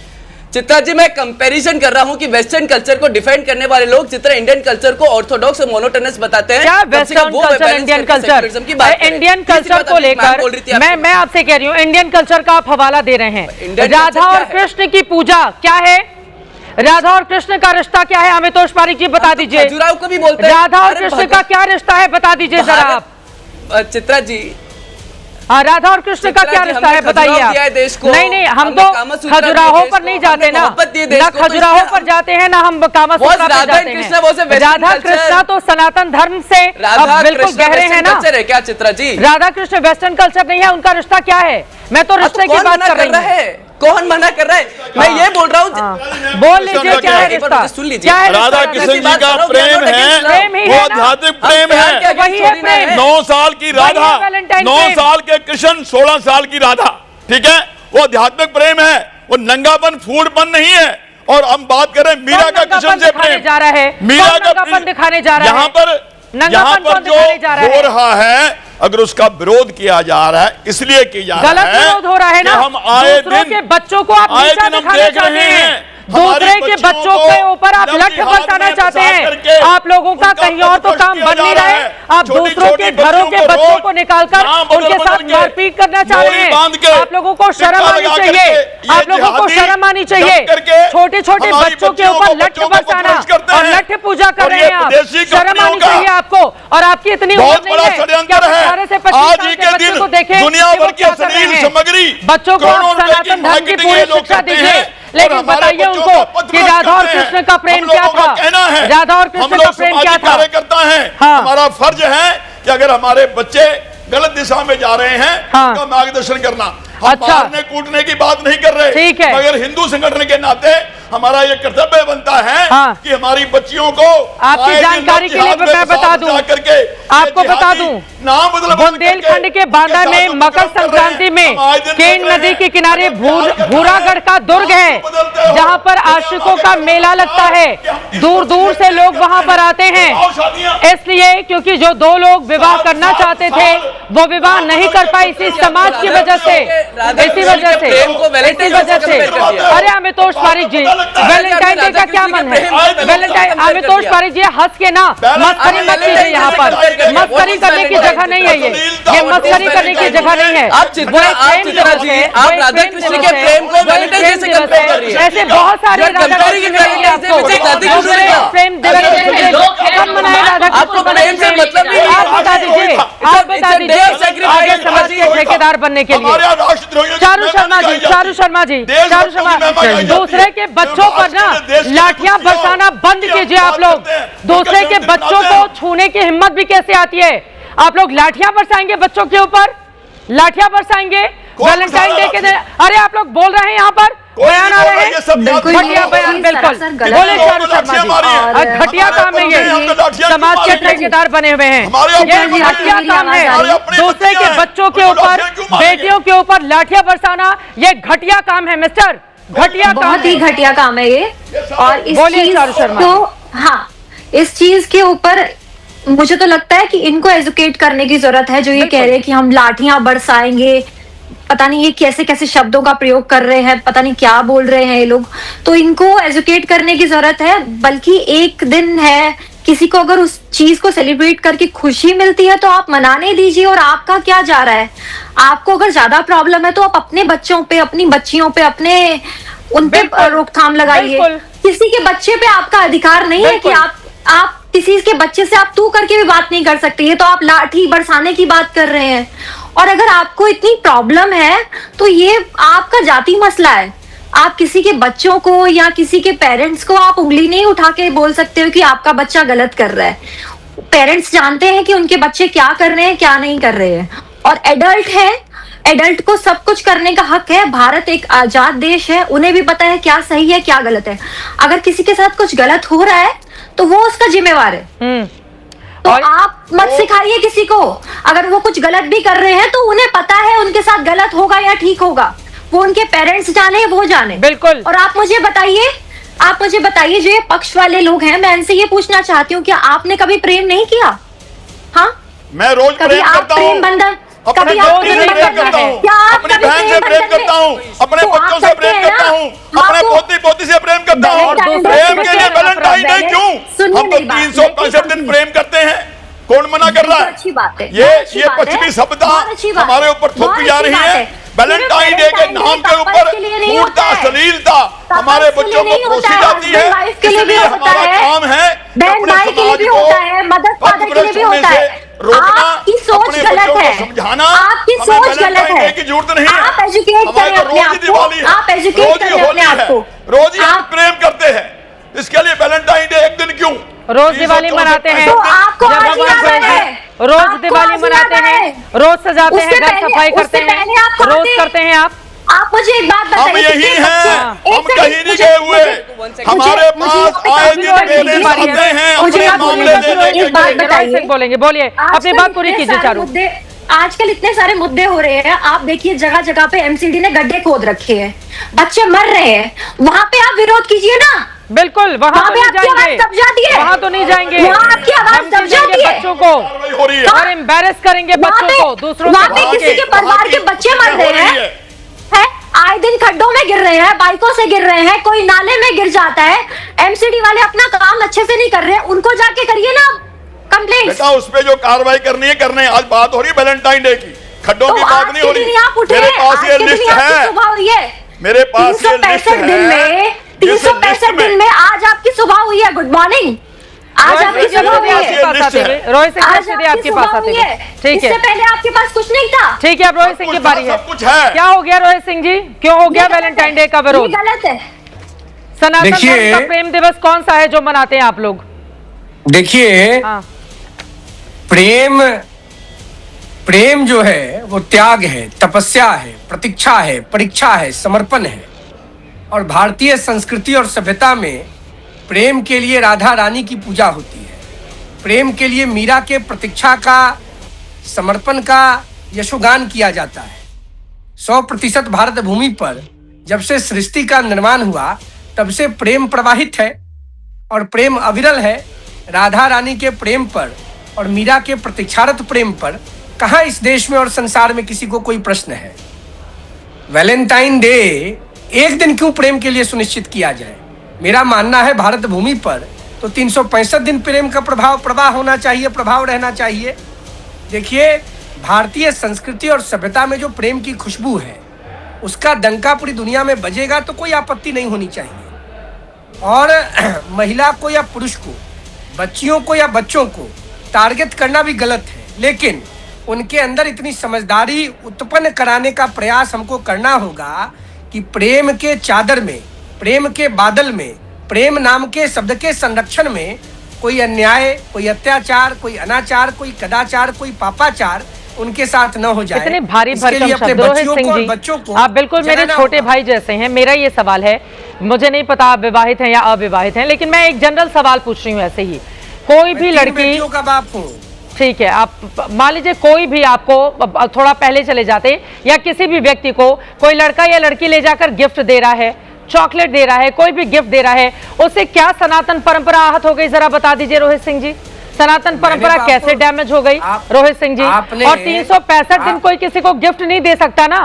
Chitra ji, मैं कंपैरिजन कर रहा हूं कि वेस्टर्न कल्चर को डिफेंड करने वाले लोग चित्रा इंडियन कल्चर को ऑर्थोडॉक्स और मोनोटोनस बताते हैं। क्या western culture, Indian culture? Indian culture को लेकर मैं आपसे कह रही हूँ, इंडियन कल्चर का आप हवाला दे रहे हैं। राधा और कृष्ण की पूजा क्या है? राधा और कृष्ण का रिश्ता क्या है? अमितोष पारिक जी बता दीजिए। खजुराहो को भी बोलते हैं। राधा और कृष्ण का क्या रिश्ता है, बता दीजिए जरा आप। चित्रा जी, हाँ, राधा और कृष्ण का क्या रिश्ता है, बताइए आप। नहीं, हम तो खजुराहो पर नहीं जाते ना खजुराहो पर जाते हैं ना हम कामासूत्रा पर जाते हैं। राधा कृष्ण तो सनातन धर्म से बिल्कुल गहरे हैं ना। क्या चित्रा जी? राधा कृष्ण वेस्टर्न कल्चर नहीं है, उनका रिश्ता क्या है? मैं तो रिश्ते की बात कर रही हूँ। कौन मना कर रहा है? मैं ये बोल रहा हूँ। बोल लीजिए क्या है रिश्ता? सुन लीजिए, राधा कृष्ण जी का प्रेम है, वो आध्यात्मिक प्रेम है। वही है प्रेम। 9 साल की राधा, 9 साल के कृष्ण, 16 साल की राधा, ठीक है, वो आध्यात्मिक प्रेम है, वो नंगापन फूडपन नहीं है। और हम बात करें मीरा का कृष्ण से प्रेम जा रहा है, मीरा का दिखाने जा रहा है। यहाँ पर जो हो रहा है, अगर उसका विरोध किया जा रहा है, इसलिए किया जा रहा है, गलत विरोध हो रहा है ना। हम आए दिन के बच्चों को आप नीचा दिखाना चाहते हैं, दूसरे के बच्चों के ऊपर आप लठ बरसाना चाहते हैं। आप लोगों का कहीं और तो काम बन नहीं रहा है, आप दूसरों के घरों के बच्चों को निकालकर उनके साथ मारपीट करना चाह रहे हैं। आप लोगों को शर्म आनी चाहिए, आप लोगों को शर्म आनी चाहिए। छोटे छोटे बच्चों के ऊपर लठ बरसाना और लठ पूजा कर रहे हैं आप, शर्म आनी चाहिए आपको। और आपकी इतनी उम्र नहीं है कि आप 18 से 25 साल के बच्चे को देखें दुनिया भर की अश्लील सामग्री, बच्चों को आप सनातन धर्म की पूरी शिक्षा दीजिए, लेकिन बताइए उनको कि राधा और कृष्ण का प्रेम क्या था। राधा और कृष्ण का प्रेम क्या था? करता है, हमारा फर्ज है कि अगर हमारे बच्चे गलत दिशा में जा रहे हैं तो मार्गदर्शन करना। हम मारने कूटने की बात नहीं कर रहे, ठीक है, मगर हिंदू संगठन के नाते हमारा ये कर्तव्य बनता है कि हमारी बच्चियों को, आपकी जानकारी के लिए मैं बता दूं, आपको बता दूं, बुंदेलखंड के बांदा में मकर संक्रांति में केन नदी के किनारे भूरागढ़ का दुर्ग है, जहां पर आशिकों का मेला लगता है। दूर दूर से लोग वहां पर आते हैं, इसलिए क्योंकि जो 2 लोग विवाह करना चाहते थे वो विवाह नहीं कर पाए, इसी समाज की वजह से, इसी वजह से। अरे अमितोष पारिक जी, वैलेंटाइन डे का क्या मन है? वैलेंटाइन, अमितोष पारिक जी हंस के ना मस्करी मत कीजिए, यहाँ पर मस्करी करने की जगह नहीं है, ये मस्करी करने की जगह नहीं है। वो एक प्रेम दिवस है, आप राधा कृष्ण के प्रेम को वैलेंटाइन डे से कंपेयर कर रही हैं। ऐसे बहुत सारे राधा प्रेम दिवस कब मनाए राधा आपको प्रेम से मतलब नहीं। आप बता दीजिए, आप बता दीजिए आगे समाज के ठेकेदार बनने के लिए। चारू शर्मा जी, चारू शर्मा जी, चारू शर्मा, दूसरे के बच्चों पर ना लाठियां बरसाना बंद कीजिए। आप लोग दूसरे के बच्चों को छूने की हिम्मत भी कैसे आती है? आप लोग लाठियां बरसाएंगे बच्चों के ऊपर, लाठियां बरसाएंगे वैलेंटाइन डे के दिन। अरे आप लोग बोल रहे हैं, यहाँ पर बयान आ रहे हैं, घटिया बयान, बिल्कुल बोले चारू शर्मा जी, घटिया काम है ये, समाज के ठेकेदार बने हुए हैं, ये घटिया काम है। दूसरे के बच्चों के ऊपर, बेटियों के ऊपर लाठियां बरसाना, ये घटिया काम है मिस्टर, घटिया काम, बहुत ही घटिया काम है ये। और इस चीज तो, हाँ, इस चीज के ऊपर मुझे तो लगता है कि इनको एजुकेट करने की जरूरत है, जो ये कह रहे हैं कि हम लाठियां बरसाएंगे, पता नहीं ये कैसे कैसे शब्दों का प्रयोग कर रहे हैं, पता नहीं क्या बोल रहे हैं ये लोग। तो इनको एजुकेट करने की जरूरत है, बल्कि एक दिन है किसी को अगर उस चीज को सेलिब्रेट करके खुशी मिलती है तो आप मनाने दीजिए। और आपका क्या जा रहा है? आपको अगर ज्यादा प्रॉब्लम है तो आप अपने बच्चों पे, अपनी बच्चियों पे, अपने उन पे रोकथाम लगाइए। किसी के बच्चे पे आपका अधिकार नहीं है कि आप किसी के बच्चे से आप तू करके भी बात नहीं कर सकते। ये तो आप लाठी बरसाने की बात कर रहे हैं। और अगर आपको इतनी प्रॉब्लम है तो ये आपका जाति मसला है। आप किसी के बच्चों को या किसी के पेरेंट्स को आप उंगली नहीं उठा के बोल सकते हो कि आपका बच्चा गलत कर रहा है। पेरेंट्स जानते हैं कि उनके बच्चे क्या कर रहे हैं, क्या नहीं कर रहे हैं। और एडल्ट है, एडल्ट को सब कुछ करने का हक है। भारत एक आजाद देश है, उन्हें भी पता है क्या सही है क्या गलत है। अगर किसी के साथ कुछ गलत हो रहा है तो वो उसका जिम्मेवार है। तो आप मत सिखाइए किसी को। अगर वो कुछ गलत भी कर रहे हैं तो उन्हें पता है उनके साथ गलत होगा या ठीक होगा, वो उनके पेरेंट्स जाने, वो जाने। बिल्कुल। और आप मुझे बताइए जो ये पक्ष वाले लोग हैं, मैं इनसे ये पूछना चाहती हूँ, क्या आपने कभी प्रेम नहीं किया? हाँ, मैं रोज प्रेम करता हूँ, अपने पति से प्रेम करता हूँ, अपनी बहन से प्रेम करता हूँ, अपने बच्चों से प्रेम करता हूँ, अपने पोती पोती से प्रेम करता हूँ। प्रेम के लिए वैलेंटाइन डे क्यों? हम तो 365 दिन प्रेम करते हैं, कौन मना कर रहा है? अच्छी बात है। ये पश्चिमी सभ्यता हमारे ऊपर थोपी जा रही है। वैलेंटाइन डे के नाम के ऊपर क्रूरता, अश्लीलता हमारे बच्चों को पोसी जाती है। इसलिए हमारा काम है अपने समाज को पथ भ्रष्ट होने से रोकना, अपने बच्चों को समझाना। हमें वैलेंटाइन डे की जरूरत नहीं है, हमारे तो रोज ही दिवाली है, रोज ही होली है, रोज ही हम प्रेम करते हैं। इसके लिए वैलेंटाइन डे एक दिन क्यों? रोज दिवाली मनाते हैं, रोज दिवाली मनाते हैं, रोज सजाते हैं, घर सफाई करते हैं, रोज करते हैं। आप मुझे एक बात बताइए, हम यही हैं, हम कहीं नहीं गए हुए। हमारे पास आए दिन पेरेंट्स आते हैं अपने मामले लेके। बोलेंगे, बोलिए, अपनी बात पूरी कीजिए। चारू, आजकल इतने सारे मुद्दे हो रहे हैं, आप देखिए जगह जगह पे एमसीडी ने गड्ढे खोद रखे हैं, बच्चे मर रहे हैं, वहाँ पे आप विरोध कीजिए ना। बिल्कुल, वहाँ तो नहीं जाएंगे, वहाँ तो नहीं जाएंगे, वहाँ आपकी आवाज दब जाती है, बच्चों को और एम्बैरेस करेंगे बच्चों को, दूसरों वहाँ पे किसी के परिवार के बच्चे मर रहे हैं, आए दिन खड्डों में गिर रहे हैं, बाइकों से गिर रहे हैं, कोई नाले में गिर जाता है। एमसीडी वाले अपना काम अच्छे से नहीं कर रहे हैं, उनको जाके करिए ना कंप्लेंट। बेटा उस पे जो कार्रवाई करनी है करने। आज बात हो रही है वैलेंटाइन डे की, खड्डों की बात नहीं हो रही। मेरे पास ये लिस्ट है, मेरे पास ये लिस्ट है। 365 दिन में आज आपकी सुबह हुई है। Good morning. आज आपकी सुबह हुई है। रोहित सिंह आपके पास आते हैं, ठीक है। इससे पहले आपके पास कुछ नहीं था, ठीक है। अब रोहित सिंह की बारी है। कुछ है, क्या हो गया रोहित सिंह जी? क्यों हो गया वैलेंटाइन डे का विरोध? गलत है। सनातन धर्म का प्रेम दिवस कौन सा है जो मनाते हैं आप लोग? देखिए, प्रेम जो है वो त्याग है, तपस्या है, प्रतीक्षा है, परीक्षा है, समर्पण है। और भारतीय संस्कृति और सभ्यता में प्रेम के लिए राधा रानी की पूजा होती है, प्रेम के लिए मीरा के प्रतीक्षा का, समर्पण का यशोगान किया जाता है। 100% भारत भूमि पर जब से सृष्टि का निर्माण हुआ तब से प्रेम प्रवाहित है और प्रेम अविरल है। राधा रानी के प्रेम पर और मीरा के प्रतीक्षारत प्रेम पर कहाँ इस देश में और संसार में किसी को कोई प्रश्न है? वैलेंटाइन डे एक दिन क्यों प्रेम के लिए सुनिश्चित किया जाए? मेरा मानना है भारत भूमि पर तो 365 दिन प्रेम का प्रवाह होना चाहिए, प्रभाव रहना चाहिए। देखिए, भारतीय संस्कृति और सभ्यता में जो प्रेम की खुशबू है उसका डंका पूरी दुनिया में बजेगा तो कोई आपत्ति नहीं होनी चाहिए। और महिला को या पुरुष को, बच्चियों को या बच्चों को टारगेट करना भी गलत है, लेकिन उनके अंदर इतनी समझदारी उत्पन्न कराने का प्रयास हमको करना होगा कि प्रेम के चादर में, प्रेम के बादल में, प्रेम नाम के शब्द के संरक्षण में कोई अन्याय, कोई अत्याचार, कोई अनाचार, कोई कदाचार, कोई पापाचार उनके साथ न हो जाए। इतने भारी भरकम शब्द रोहित सिंह जी, बच्चों को आप बिल्कुल मेरे छोटे भाई जैसे हैं। मेरा ये सवाल है, मुझे नहीं पता आप विवाहित हैं या अविवाहित हैं, लेकिन मैं एक जनरल सवाल पूछ रही हूँ। ऐसे ही कोई भी लड़की का बाप हूँ, ठीक है, आप मान लीजिए कोई भी आपको थोड़ा पहले चले जाते या किसी भी व्यक्ति को कोई लड़का या लड़की ले जाकर गिफ्ट दे रहा है, चॉकलेट दे रहा है, कोई भी गिफ्ट दे रहा है, उससे क्या सनातन परंपरा आहत हो गई? जरा बता दीजिए रोहित सिंह जी, सनातन परंपरा कैसे डैमेज हो गई रोहित सिंह जी? और 365 दिन कोई किसी को गिफ्ट नहीं दे सकता ना।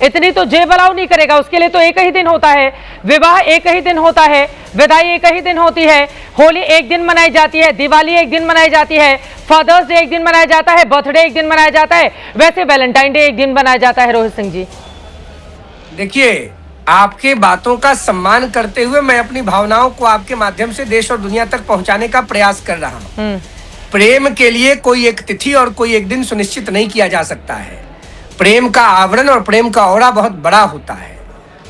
इतनी तो जेब अलाउ नहीं करेगा। उसके लिए तो एक ही दिन होता है, विवाह एक ही दिन होता है, विदाई एक ही दिन होती है, होली एक दिन मनाई जाती है, दिवाली एक दिन मनाई जाती है, फादर्स डे एक दिन मनाया जाता है, बर्थडे एक दिन मनाया जाता है, वैसे वैलेंटाइन डे एक दिन मनाया जाता है। रोहित सिंह जी, देखिए, आपके बातों का सम्मान करते हुए मैं अपनी भावनाओं को आपके माध्यम से देश और दुनिया तक पहुंचाने का प्रयास कर रहा हूं। प्रेम के लिए कोई एक तिथि और कोई एक दिन सुनिश्चित नहीं किया जा सकता है। प्रेम का आवरण और प्रेम का औरा बहुत बड़ा होता है।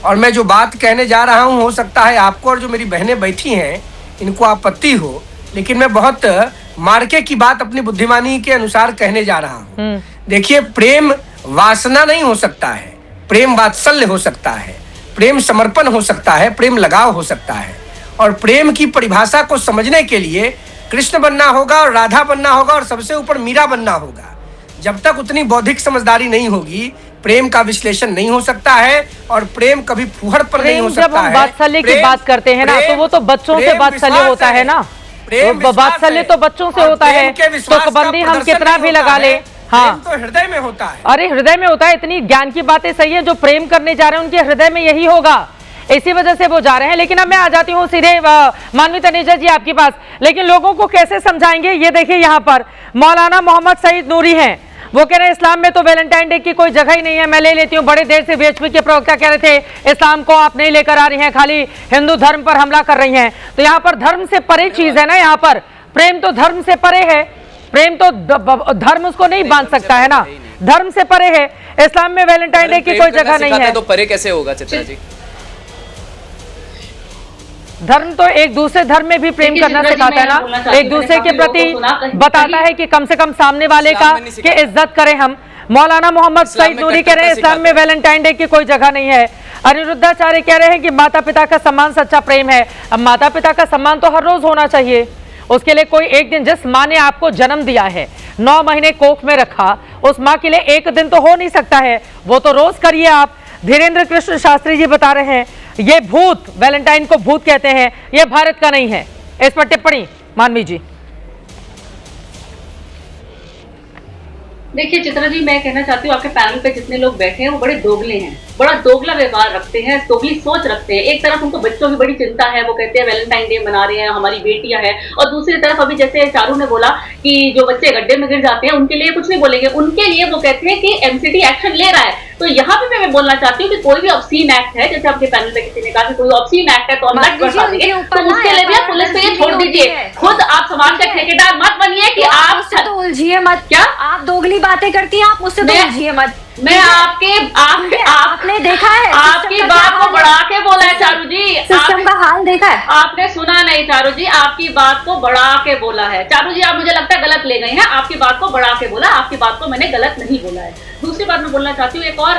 और मैं जो बात कहने जा रहा हूं, हो सकता है आपको और जो मेरी बहनें बैठी हैं इनको आपत्ति हो, लेकिन मैं बहुत मार्के की बात अपनी बुद्धिमानी के अनुसार कहने जा रहा हूं। देखिए, प्रेम वासना नहीं हो सकता है, प्रेम वात्सल्य हो सकता है, प्रेम समर्पण हो सकता है, प्रेम लगाव हो सकता है। और प्रेम की परिभाषा को समझने के लिए कृष्ण बनना होगा और राधा बनना होगा और सबसे ऊपर मीरा बनना होगा। जब तक उतनी बौद्धिक समझदारी नहीं होगी, प्रेम का विश्लेषण नहीं हो सकता है और प्रेम कभी फूहड़ पर नहीं हो सकता है। जब हम वात्सल्य की बात करते हैं ना, तो वो तो बच्चों से वात्सल्य होता है ना, वात्सल्य तो बच्चों से होता है, तो पाबंदी हम कितना भी लगा ले, हाँ, तो हृदय में होता है। अरे हृदय में होता है। इतनी ज्ञान की बातें सही है, जो प्रेम करने जा रहे हैं उनके हृदय में यही होगा, इसी वजह से वो जा रहे हैं। लेकिन अब मैं आ जाती हूँ सीधे मानवी तनेजा जी आपके पास। लेकिन लोगों को कैसे समझाएंगे, ये देखिए यहाँ पर मौलाना मोहम्मद सईद नूरी हैं, वो कह रहे हैं इस्लाम में तो वैलेंटाइन डे की कोई जगह ही नहीं है। मैं ले लेती हूँ, बड़े देर से बीएचपी के प्रवक्ता कह रहे थे इस्लाम को आप नहीं लेकर आ रही हैं, खाली हिंदू धर्म पर हमला कर रही हैं। तो यहाँ पर धर्म से परे चीज है ना, यहाँ पर प्रेम तो धर्म से परे है, प्रेम तो धर्म उसको नहीं बांध सकता है ना, धर्म से परे है। इस्लाम में वैलेंटाइन डे की कोई जगह नहीं है, तो परे कैसे होगा चित्रा जी? धर्म तो एक दूसरे धर्म में भी प्रेम करना सिखाता है ना, एक दूसरे के प्रति बताता है कि कम से कम सामने वाले का की इज्जत करें हम। मौलाना मोहम्मद सईद नूरी कह रहे हैं इस्लाम में वैलेंटाइन डे की कोई जगह नहीं है। अनिरुद्धाचार्य कह रहे हैं कि माता पिता का सम्मान सच्चा प्रेम है। अब माता पिता का सम्मान तो हर रोज होना चाहिए, उसके लिए कोई एक दिन, जिस माँ ने आपको जन्म दिया है, 9 महीने कोख में रखा, उस माँ के लिए एक दिन तो हो नहीं सकता है, वो तो रोज करिए आप। धीरेन्द्र कृष्ण शास्त्री जी बता रहे हैं ये भूत, वैलेंटाइन को भूत कहते हैं, ये भारत का नहीं है। इस पर टिप्पणी मानवी जी। देखिए चित्रा जी, मैं कहना चाहती हूँ आपके पैनल पे जितने लोग बैठे हैं वो बड़े दोगले हैं, बड़ा दोगला व्यवहार रखते हैं, दोगली सोच रखते हैं। एक तरफ उनको बच्चों की बड़ी चिंता है, वो कहते हैं वैलेंटाइन डे मना रहे हैं, हमारी बेटियां हैं, और दूसरी तरफ अभी जैसे चारू ने बोला कि जो बच्चे गड्ढे में गिर जाते हैं उनके लिए कुछ नहीं बोलेंगे, उनके लिए वो कहते हैं कि एमसीडी एक्शन ले रहा है। तो यहाँ पे मैं बोलना चाहती हूँ कि कोई भी ऑब्सीन एक्ट है, जैसे आपके पैनल पे किसी ने कहा कि कोई ऑब्सीन एक्ट है तो हम लट बढ़ा देंगे, तो उसके लिए भी पुलिस पे ये छोड़ दीजिए। खुद आप समाज का ठेकेदार मत बनिए कि आप तो उलझिए मत। क्या आप दोगली बातें करती हैं, आप मुझसे तो उलझिए मत। मैं आपने देखा है, आपकी बात को बढ़ा के बोला है चारू जी, सिस्टम का हाल देखा है आपने? सुना नहीं चारू जी, आपकी बात को बढ़ा के बोला है। चारू जी, आप मुझे लगता है गलत ले गए हैं, आपकी बात को बढ़ा के बोला, आपकी बात को मैंने गलत नहीं बोला है। दूसरी बात मैं बोलना चाहती हूँ, एक और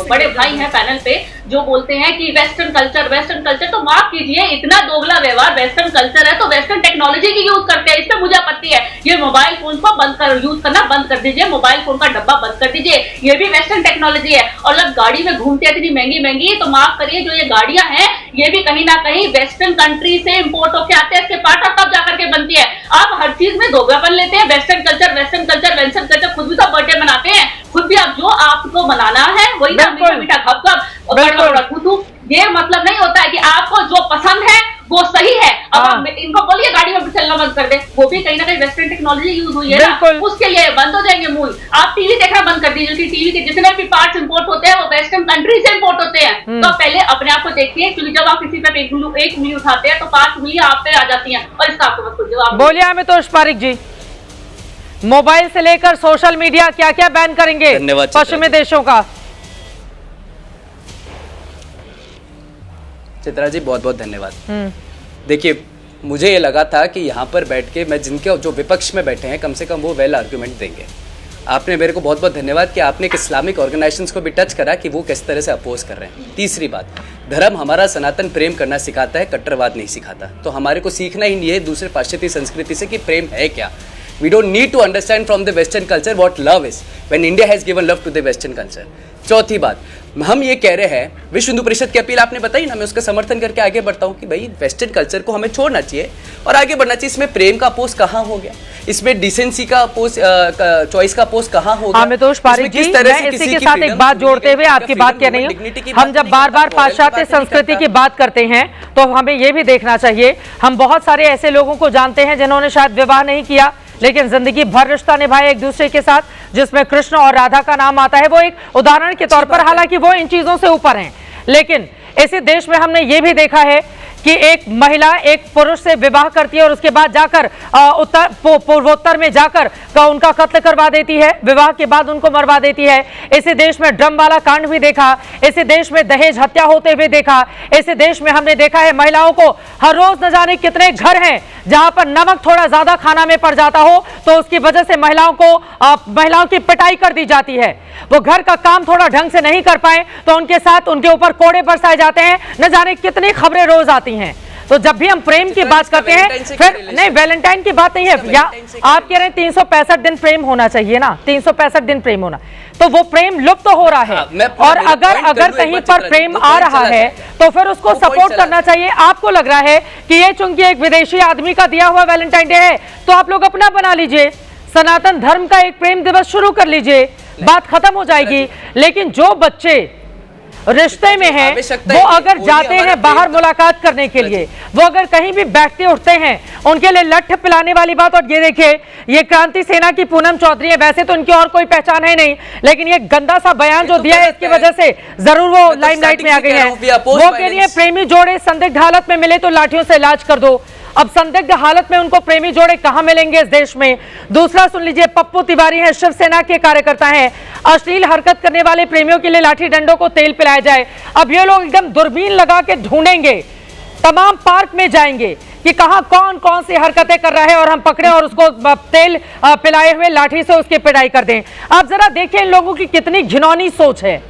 बड़े भाई हैं पैनल पे जो बोलते हैं कि वेस्टर्न कल्चर, तो माफ कीजिए, इतना दोगला व्यवहार, वेस्टर्न कल्चर है तो वेस्टर्न टेक्नोलॉजी की यूज करते हैं, इसमें मुझे आपत्ति है। ये मोबाइल फोन को यूज करना बंद कर दीजिए, मोबाइल फोन का डब्बा बंद कर दीजिए, ये भी वेस्टर्न टेक्नोलॉजी है। और लोग गाड़ी में घूमते हैं इतनी महंगी, तो माफ करिए, जो ये गाड़ियां हैं ये भी कहीं ना कहीं वेस्टर्न कंट्री से इंपोर्ट होकर आते हैं, इसके पार्ट और तब जाकर के बनती है। आप हर चीज में दोगलापन लेते हैं, वेस्टर्न कल्चर, खुद भी तो बर्थडे मनाते हैं, खुद भी आप जो आपको बनाना है वही ना, मीठा खप ये मतलब नहीं होता है कि आपको जो पसंद है वो सही है। अब आप इनको बोलिए गाड़ी में चलना बंद कर दे, वो भी कहीं ना कहीं वेस्टर्न टेक्नोलॉजी यूज हुई है ना, उसके लिए बंद हो जाएंगे मूल। आप टीवी देखना बंद कर दीजिए, टीवी के जितने भी पार्ट्स इंपोर्ट होते हैं वो वेस्टर्न कंट्री से इंपोर्ट होते हैं। तो पहले अपने आप को देखिए, क्योंकि जब आप किसी पे एक उंगली उठाते हैं तो 5 उंगलियां आप पे आ जाती हैं, और इसका आपको बस जवाब बोलिए। हमें तो पारिक जी, मोबाइल से लेकर सोशल मीडिया क्या क्या बैन करेंगे पश्चिमी देशों का? चित्रा जी बहुत बहुत धन्यवाद। देखिए, मुझे ये लगा था कि यहाँ पर बैठ के मैं जिनके जो विपक्ष में बैठे हैं कम से कम वो वेल आर्गुमेंट देंगे। आपने मेरे को बहुत बहुत धन्यवाद कि आपने एक इस्लामिक ऑर्गेनाइजेशंस को भी टच करा कि वो किस तरह से अपोज कर रहे हैं। तीसरी बात, धर्म हमारा सनातन प्रेम करना सिखाता है, कट्टरवाद नहीं सिखाता। तो हमारे को सीखना ही नहीं है दूसरे पाश्चात्य संस्कृति से कि प्रेम है क्या। We don't need to understand from the Western culture what love is when India has given love to the Western culture. चौथी बात, हम ये कह रहे हैं, विश्व हिंदू परिषद की अपील आपने बताई ना, मैं उसका समर्थन करके आगे बढ़ता हूँ कि भाई वेस्टर्न कल्चर को हमें छोड़ना चाहिए और आगे बढ़ना चाहिए। इसमें प्रेम का अपोज कहाँ हो गया, इसमें डिसेंसी का अपोज, चॉइस का अपोज कहाँ हो गया? आमितोष पारिक जी, मैं इसी के साथ एक बात जोड़ते हुए आपकी बात कह रही हूँ, हम जब बार बार पाश्चात्य संस्कृति की बात करते हैं तो हमें ये भी देखना चाहिए, हम बहुत सारे ऐसे लोगों को जानते हैं जिन्होंने शायद विवाह नहीं किया लेकिन जिंदगी भर रिश्ता निभाए एक दूसरे के साथ, जिसमें कृष्ण और राधा का नाम आता है। वो एक उदाहरण के तौर पर, हालांकि वो इन चीजों से ऊपर हैं, लेकिन इसी देश में हमने ये भी देखा है कि एक महिला एक पुरुष से विवाह करती है और उसके बाद जाकर पूर्वोत्तर में जाकर उनका कत्ल करवा देती है, विवाह के बाद उनको मरवा देती है। इसी देश में ड्रम वाला कांड भी देखा, इसी देश में दहेज हत्या होते हुए देखा, इसी देश में हमने देखा है महिलाओं को हर रोज न जाने कितने घर हैं जहां पर नमक थोड़ा ज्यादा खाना में पड़ जाता हो तो उसकी वजह से महिलाओं की पिटाई कर दी जाती है। वो घर का काम थोड़ा ढंग से नहीं कर पाए तो उनके साथ उनके ऊपर कोड़े बरसाए जाते हैं, न जाने कितनी खबरें रोज आती हैं। तो जब भी हम प्रेम की बात करते हैं, फिर नहीं, वैलेंटाइन की बात नहीं है, या आप कह रहे हैं 365 दिन प्रेम होना चाहिए ना, 365 दिन प्रेम होना, तो वो प्रेम लुप्त तो हो रहा है। और अगर कहीं पर प्रेम आ रहा है तो फिर उसको सपोर्ट करना चाहिए। आपको लग रहा है कि ये चूंकि एक विदेशी आदमी का दिया हुआ वैलेंटाइन डे है तो आप लोग अपना बना लीजिए, सनातन धर्म का एक प्रेम दिवस शुरू कर लीजिए, बात खत्म हो जाएगी। लेकिन जो बच्चे रिश्ते में हैं, वो अगर जाते हैं बाहर मुलाकात करने के लिए, वो अगर कहीं भी बैठते उठते हैं, उनके लिए लठ पिलाने वाली बात। और ये देखिए, ये क्रांति सेना की पूनम चौधरी है, वैसे तो उनकी और कोई पहचान है नहीं, लेकिन ये गंदा सा बयान जो दिया है इसकी वजह से जरूर वो लाइमलाइट में आ गई है। वो कह रही है प्रेमी जोड़े संदिग्ध हालत में मिले तो लाठियों से इलाज कर दो। अब संदिग्ध हालत में उनको प्रेमी जोड़े कहां मिलेंगे इस देश में? दूसरा सुन लीजिए, पप्पू तिवारी हैं, शिवसेना के कार्यकर्ता हैं, अश्लील हरकत करने वाले प्रेमियों के लिए लाठी डंडों को तेल पिलाया जाए। अब ये लोग एकदम दूरबीन लगा के ढूंढेंगे, तमाम पार्क में जाएंगे कि कहां कौन कौन सी हरकतें कर रहा है और हम पकड़े और उसको तेल पिलाए हुए लाठी से उसकी पिटाई कर दें। आप जरा देखें इन लोगों की कितनी घिनौनी सोच है।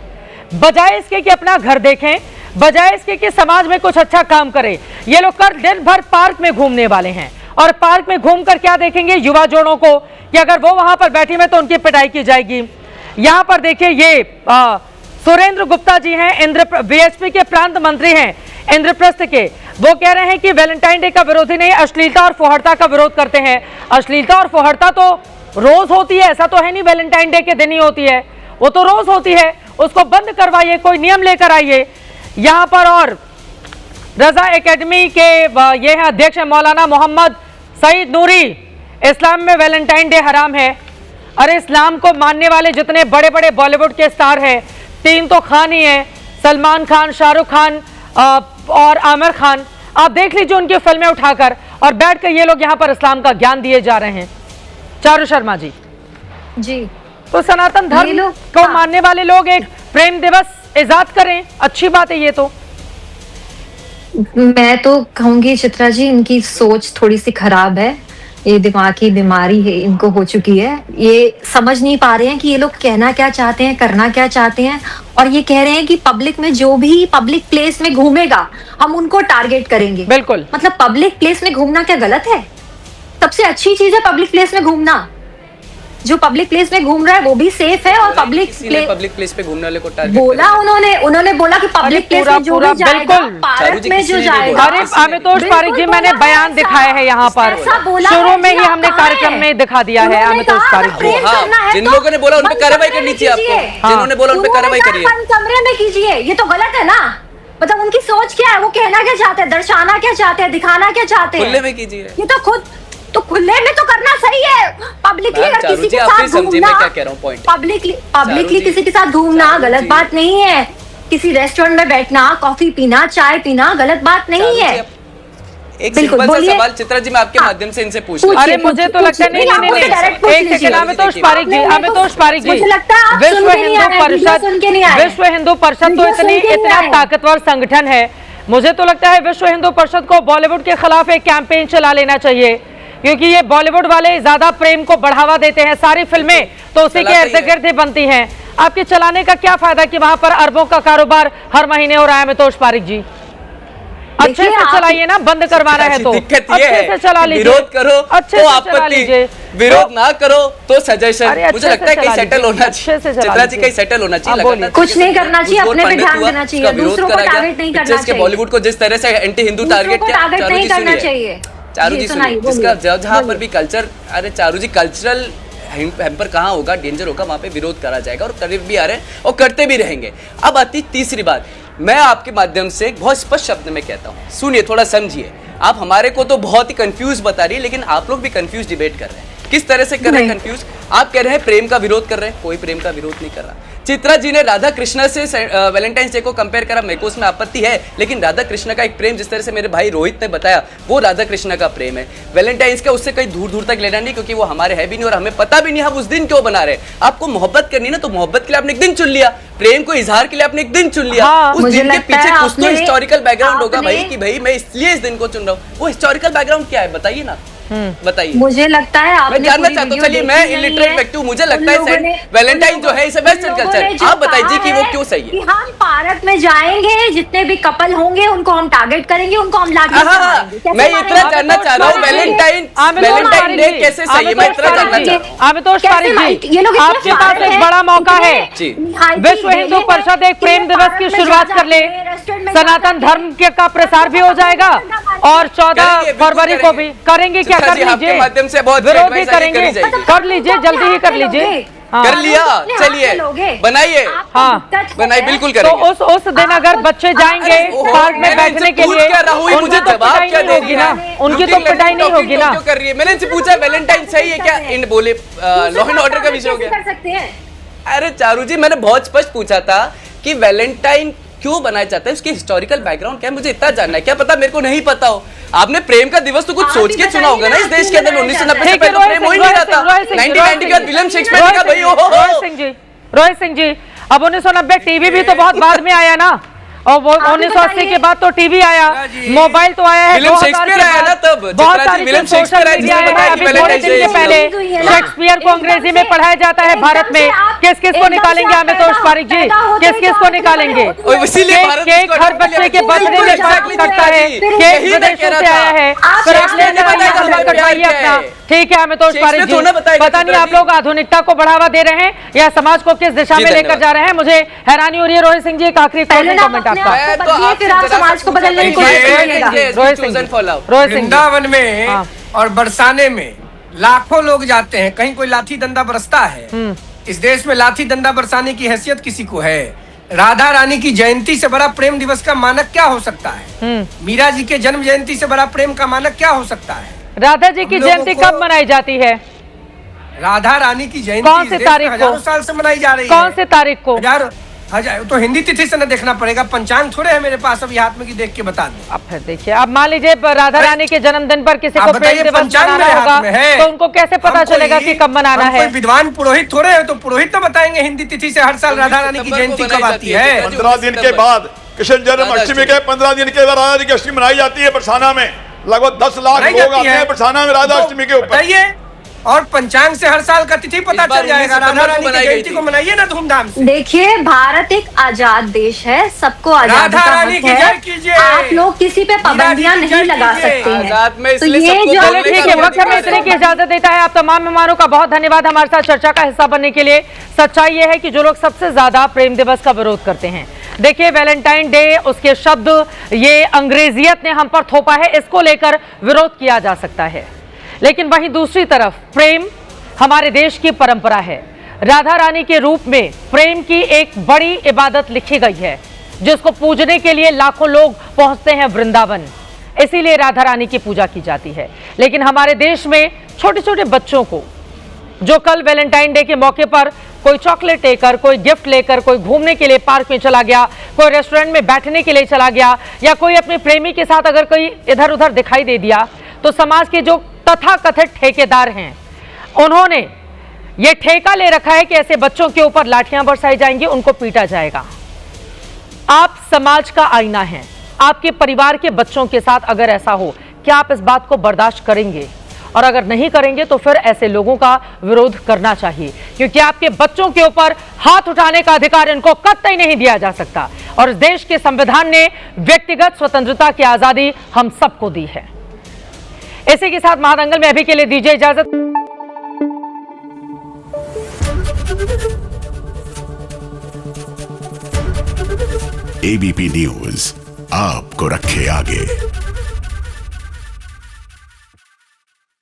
बजाय इसके कि अपना घर देखें, बजाय इसके कि समाज में कुछ अच्छा काम करें, ये लोग कर दिन भर पार्क में घूमने वाले हैं। और पार्क में घूमकर क्या देखेंगे? युवा जोड़ों को कि अगर वो वहां पर बैठी में तो उनकी पिटाई की जाएगी। यहां पर देखिए, ये सुरेंद्र गुप्ता जी हैं, बीएचपी के प्रांत मंत्री हैं इंद्रप्रस्थ के। वो कह रहे हैं कि वैलेंटाइन डे का विरोधी नहीं, अश्लीलता और फुहड़ता का विरोध करते हैं। अश्लीलता और फुहड़ता तो रोज होती है, ऐसा तो है नहीं वैलेंटाइन डे के दिन ही होती है, वो तो रोज होती है। उसको बंद करवाइए, कोई नियम लेकर आइए यहां पर। और रजा एकेडमी के ये हैं अध्यक्ष हैं मौलाना मोहम्मद सईद नूरी, इस्लाम में वैलेंटाइन डे हराम है। अरे इस्लाम को मानने वाले जितने बड़े बड़े बॉलीवुड के स्टार हैं, 3 तो खान ही हैं, सलमान खान, शाहरुख खान और आमिर खान। आप देख लीजिए उनकी फिल्में उठाकर, और बैठकर ये लोग यहाँ पर इस्लाम का ज्ञान दिए जा रहे हैं। चारू शर्मा जी तो सनातन धर्म को मानने वाले लोग एक प्रेम दिवस इजाद करें, अच्छी बात है। ये तो मैं तो कहूंगी चित्रा जी, इनकी सोच थोड़ी सी खराब है, ये दिमाग की बीमारी है इनको हो चुकी है। ये समझ नहीं पा रहे हैं कि ये लोग कहना क्या चाहते हैं, करना क्या चाहते हैं। और ये कह रहे हैं कि पब्लिक में जो भी पब्लिक प्लेस में घूमेगा हम उनको टारगेट करेंगे। बिल्कुल, मतलब पब्लिक प्लेस में घूमना क्या गलत है? सबसे अच्छी चीज है पब्लिक प्लेस में घूमना। जो पब्लिक प्लेस में घूम रहा है वो भी सेफ है। और पब्लिक प्लेस पे घूमने वाले को टारगेट बोला उन्होंने बोला कि पब्लिक प्लेस में जो भी जाएगा, पार्क में जो जाएगा। अरे अमितोष पारिक जी, मैंने बयान दिखाया है यहाँ पर, शुरू में ही हमने कार्यक्रम में दिखा दिया है। अमितोष पारिक जी, जिन लोगों ने बोला उन पे कार्रवाई करनी चाहिए आपको, जिन्होंने बोला उन पे कार्रवाई करिए। कमरे में कीजिए, ये तो गलत है ना। मतलब उनकी सोच क्या है, वो कहना क्या चाहते हैं, दर्शाना क्या चाहते हैं, दिखाना क्या चाहते हैं? खुले में कीजिए। ये तो खुद तो खुले में तो करना सही है। पब्लिकली किसी के साथ घूमना, पब्लिकली किसी के साथ घूमना गलत बात नहीं है। किसी रेस्टोरेंट में बैठना, कॉफी पीना, चाय पीना गलत बात नहीं है। एक सिंपल सा सवाल चित्रा जी, मैं आपके माध्यम से इनसे पूछ रही हूं। अरे मुझे तो लगता है नहीं, एक सेकंड, अमितोष पारिक जी, विश्व हिंदू परिषद तो इतना ताकतवर संगठन है। मुझे तो लगता है विश्व हिंदू परिषद को बॉलीवुड के खिलाफ एक कैंपेन चला लेना चाहिए, क्योंकि ये बॉलीवुड वाले ज्यादा प्रेम को बढ़ावा देते हैं। सारी फिल्में तो उसी के इर्द गिर्द ही बनती हैं। आपके चलाने का क्या फायदा कि वहां पर अरबों का कारोबार हर महीने हो रहा है? अमितोष पारिक जी, अच्छे से चलाइए ना, बंद करवाना है तो दिक्कत ये अच्छे से चला है लीजिए, विरोध करो अच्छे तो से चला आपत्ति, लीजिए, विरोध ना करो तो सजेशन। मुझे अच्छे लगता से है कहीं चला सेटल होना लीजिए, चाहिए, अच्छे से चला चित्रा जी लीजिए। कहीं सेटल होना चाहिए। हाँ, बोलिए। कुछ नहीं करना चाहिए, अपने पे ध्यान देना चाहिए, दूसरों को टारगेट नहीं करना चाहिए, बॉलीवुड को जिस तरह से एंटी हिंदू टारगेट किया, टारगेट नहीं करना चाहिए। चारू जी सुनिए, जिसका जहाँ पर भी कल्चर, अरे चारू जी कल्चरल हैम्पर कहाँ होगा, डेंजर होगा, वहाँ पे विरोध करा जाएगा और कर भी आ रहे हैं और करते भी रहेंगे। अब आती तीसरी बात, मैं आपके माध्यम से बहुत स्पष्ट शब्द में कहता हूँ, सुनिए थोड़ा समझिए। आप हमारे को तो बहुत ही कंफ्यूज बता रही है, लेकिन आप लोग भी कंफ्यूज डिबेट कर रहे हैं। किस तरह से कर रहे हैं कंफ्यूज? आप कह रहे हैं प्रेम का विरोध कर रहे हैं, कोई प्रेम का विरोध नहीं कर रहा। चित्रा जी ने राधा कृष्ण से वैलेंटाइंस डे को कंपेयर करा, मेरे को उसमें आपत्ति है, लेकिन राधा कृष्ण का एक प्रेम जिस तरह से मेरे भाई रोहित ने बताया, वो राधा कृष्ण का प्रेम है। वैलेंटाइंस का उससे कहीं दूर दूर तक लेना नहीं, क्योंकि वो हमारे है भी नहीं और हमें पता भी नहीं हम उस दिन क्यों बना रहे। आपको मोहब्बत करनी ना, तो मोहब्बत के लिए आपने एक दिन चुन लिया, प्रेम को इजहार के लिए आपने एक दिन चुन लिया। उस दिन के पीछे कुछ तो हिस्टोरिकल बैकग्राउंड होगा भाई, कि भाई मैं इसलिए इस दिन को चुन रहा हूँ। वो हिस्टोरिकल बैकग्राउंड क्या है बताइए ना, बताइए। मुझे लगता है मैं जानना चाहता हूँ, चलिए मैं इलिटरेट व्यक्ति हूँ, मुझे लगता है वैलेंटाइन जो है इसे वेस्टर्न कल्चर, आप बताइए जी कि वो क्यों सही है। कि हम पार्क में जाएंगे, जितने भी कपल होंगे उनको हम टारगेट करेंगे, उनको हम लाठी से मारेंगे। मैं इतना जानना चाह रहा हूँ वैलेंटाइन डे कैसे सही है, मैं इतना जानना चाह रहा हूँ। आमितोष पारिक जी, आपके पास एक बड़ा मौका है, विश्व हिंदू परिषद एक प्रेम दिवस की शुरुआत कर ले, सनातन धर्म का प्रसार भी हो जाएगा और 14 फरवरी को भी करेंगे। क्या कर लीजिए, माध्यम से बहुत विरोध भी करेंगे, कर लीजिए, जल्दी ही कर लीजिए। कर लिया, चलिए बनाइए, हाँ बनाइए, बिल्कुल तो करेंगे। उस दिन अगर बच्चे जाएंगे पार्क में बैठने के लिए, मुझे जवाब क्या दे होगी ना, उनकी तो पिटाई नहीं होगी ना। क्यों कर रही है? मैंने इनसे पूछा वैलेंटाइन सही है क्या, इन बोले लॉ एंड ऑर्डर का विषय हो गया। अरे चारू जी, मैंने बहुत स्पष्ट पूछा था कि वैलेंटाइन क्यों बनाया जाता है, उसकी हिस्टोरिकल बैकग्राउंड क्या है, मुझे इतना जानना है। क्या पता मेरे को नहीं पता हो। आपने प्रेम का दिवस तो कुछ सोच के चुना होगा ना इस देश के अंदर। 1990 से पहले प्रेम हो ही नहीं रहा था। 1990 के बाद विलियम शेक्सपियर ने कहा भाई रोहित सिंह जी, अब 1990 टीवी भी तो बहुत बाद में आया ना, और वो 1980 के बाद तो टीवी आया, मोबाइल तो आया है, विलियम शेक्सपियर आया ना तब, बहुत सारी विलियम शेक्सपियर आया जिसने बताया कि वैलेंटाइन डे पहले शेक्सपियर को अंग्रेजी में पढ़ाया जाता है भारत में। किस किस को निकालेंगे आमितोष पारिक जी, किस किस को निकालेंगे? केक हर बच्चे के बर्थडे में करता है, केक विदेशों से आया है, फिर आपने कटवाइए अपना। ठीक है आमितोष पारिक जी, पता नहीं आप लोग आधुनिकता को बढ़ावा दे रहे हैं या समाज को किस दिशा में लेकर जा रहे हैं, मुझे हैरानी हो रही है। रोहित सिंह जी, एक आखिरी कमेंट आपका। समाज को बदलने की कोशिश करिएगा। वृंदावन में और बरसाने में लाखों लोग जाते हैं, कहीं कोई लाठी डंडा बरसता है? इस देश में लाठी डंडा बरसाने की हैसियत किसी को है? राधा रानी की जयंती से बड़ा प्रेम दिवस का मानक क्या हो सकता है? मीरा जी के जन्म जयंती से बड़ा प्रेम का मानक क्या हो सकता है? राधा जी की जयंती कब मनाई जाती है? राधा रानी की जयंती कौन से तारीख को? हजारों साल से मनाई जा रही है। कौन से तारीख को? हजार तो हिंदी तिथि से न देखना पड़ेगा, पंचांग थोड़े है मेरे पास अभी हाथ में कि देख के बता दूं। अब फिर देखिए, अब मान लीजिए राधा रानी के जन्मदिन पर किसी को प्रेम दिवस मनाना होगा, तो उनको कैसे पता चलेगा कि कब मनाना है? कोई विद्वान पुरोहित थोड़े है, तो पुरोहित तो बताएंगे हिंदी तिथि से हर साल राधा रानी की जयंती कब आती है। 15 दिन के बाद कृष्ण जन्माष्टमी के 15 दिन के बाद राधा जी की अष्टमी मनाई जाती है। बरसाना में लगभग 10 लाख लोग आते हैं बरसाना में राधा अष्टमी के ऊपर। और पंचांग से हर साल का तिथि पता चल जाएगा। राधा रानी की जयंती को मनाइए ना धूमधाम से। देखिए, भारत एक आजाद देश है, सबको आजादी का हक है। आप लोग किसी पे पाबंदियां नहीं लगा सकते हैं। तो ये जो ठीक है, वक्त हमें इतने की इजाजत देता है। आप तमाम मेहमानों का बहुत धन्यवाद हमारे साथ चर्चा का हिस्सा बनने के लिए। सच्चाई ये है कि जो लोग सबसे ज्यादा प्रेम दिवस का विरोध करते हैं, देखिए वैलेंटाइन डे, उसके शब्द ये अंग्रेजियत ने हम पर थोपा है, इसको लेकर विरोध किया जा सकता है। लेकिन वहीं दूसरी तरफ प्रेम हमारे देश की परंपरा है। राधा रानी के रूप में प्रेम की एक बड़ी इबादत लिखी गई है, जिसको पूजने के लिए लाखों लोग पहुंचते हैं वृंदावन, इसीलिए राधा रानी की पूजा की जाती है। लेकिन हमारे देश में छोटे छोटे बच्चों को, जो कल वैलेंटाइन डे के मौके पर कोई चॉकलेट लेकर, कोई गिफ्ट लेकर, कोई घूमने के लिए पार्क में चला गया, कोई रेस्टोरेंट में बैठने के लिए चला गया, या कोई अपने प्रेमी के साथ अगर कोई इधर उधर दिखाई दे दिया, तो समाज के जो तथाकथित ठेकेदार हैं, उन्होंने ये ठेका ले रखा है कि ऐसे बच्चों के ऊपर लाठियां बरसाई जाएंगी, उनको पीटा जाएगा। आप समाज का आईना हैं। आपके परिवार के बच्चों के साथ अगर ऐसा हो, क्या आप इस बात को बर्दाश्त करेंगे? और अगर नहीं करेंगे तो फिर ऐसे लोगों का विरोध करना चाहिए, क्योंकि आपके बच्चों के ऊपर हाथ उठाने का अधिकार इनको कतई नहीं दिया जा सकता। और इस देश के संविधान ने व्यक्तिगत स्वतंत्रता की आजादी हम सबको दी है। इसी के साथ महादंगल में अभी के लिए दीजिए इजाजत। एबीपी न्यूज आपको रखे आगे।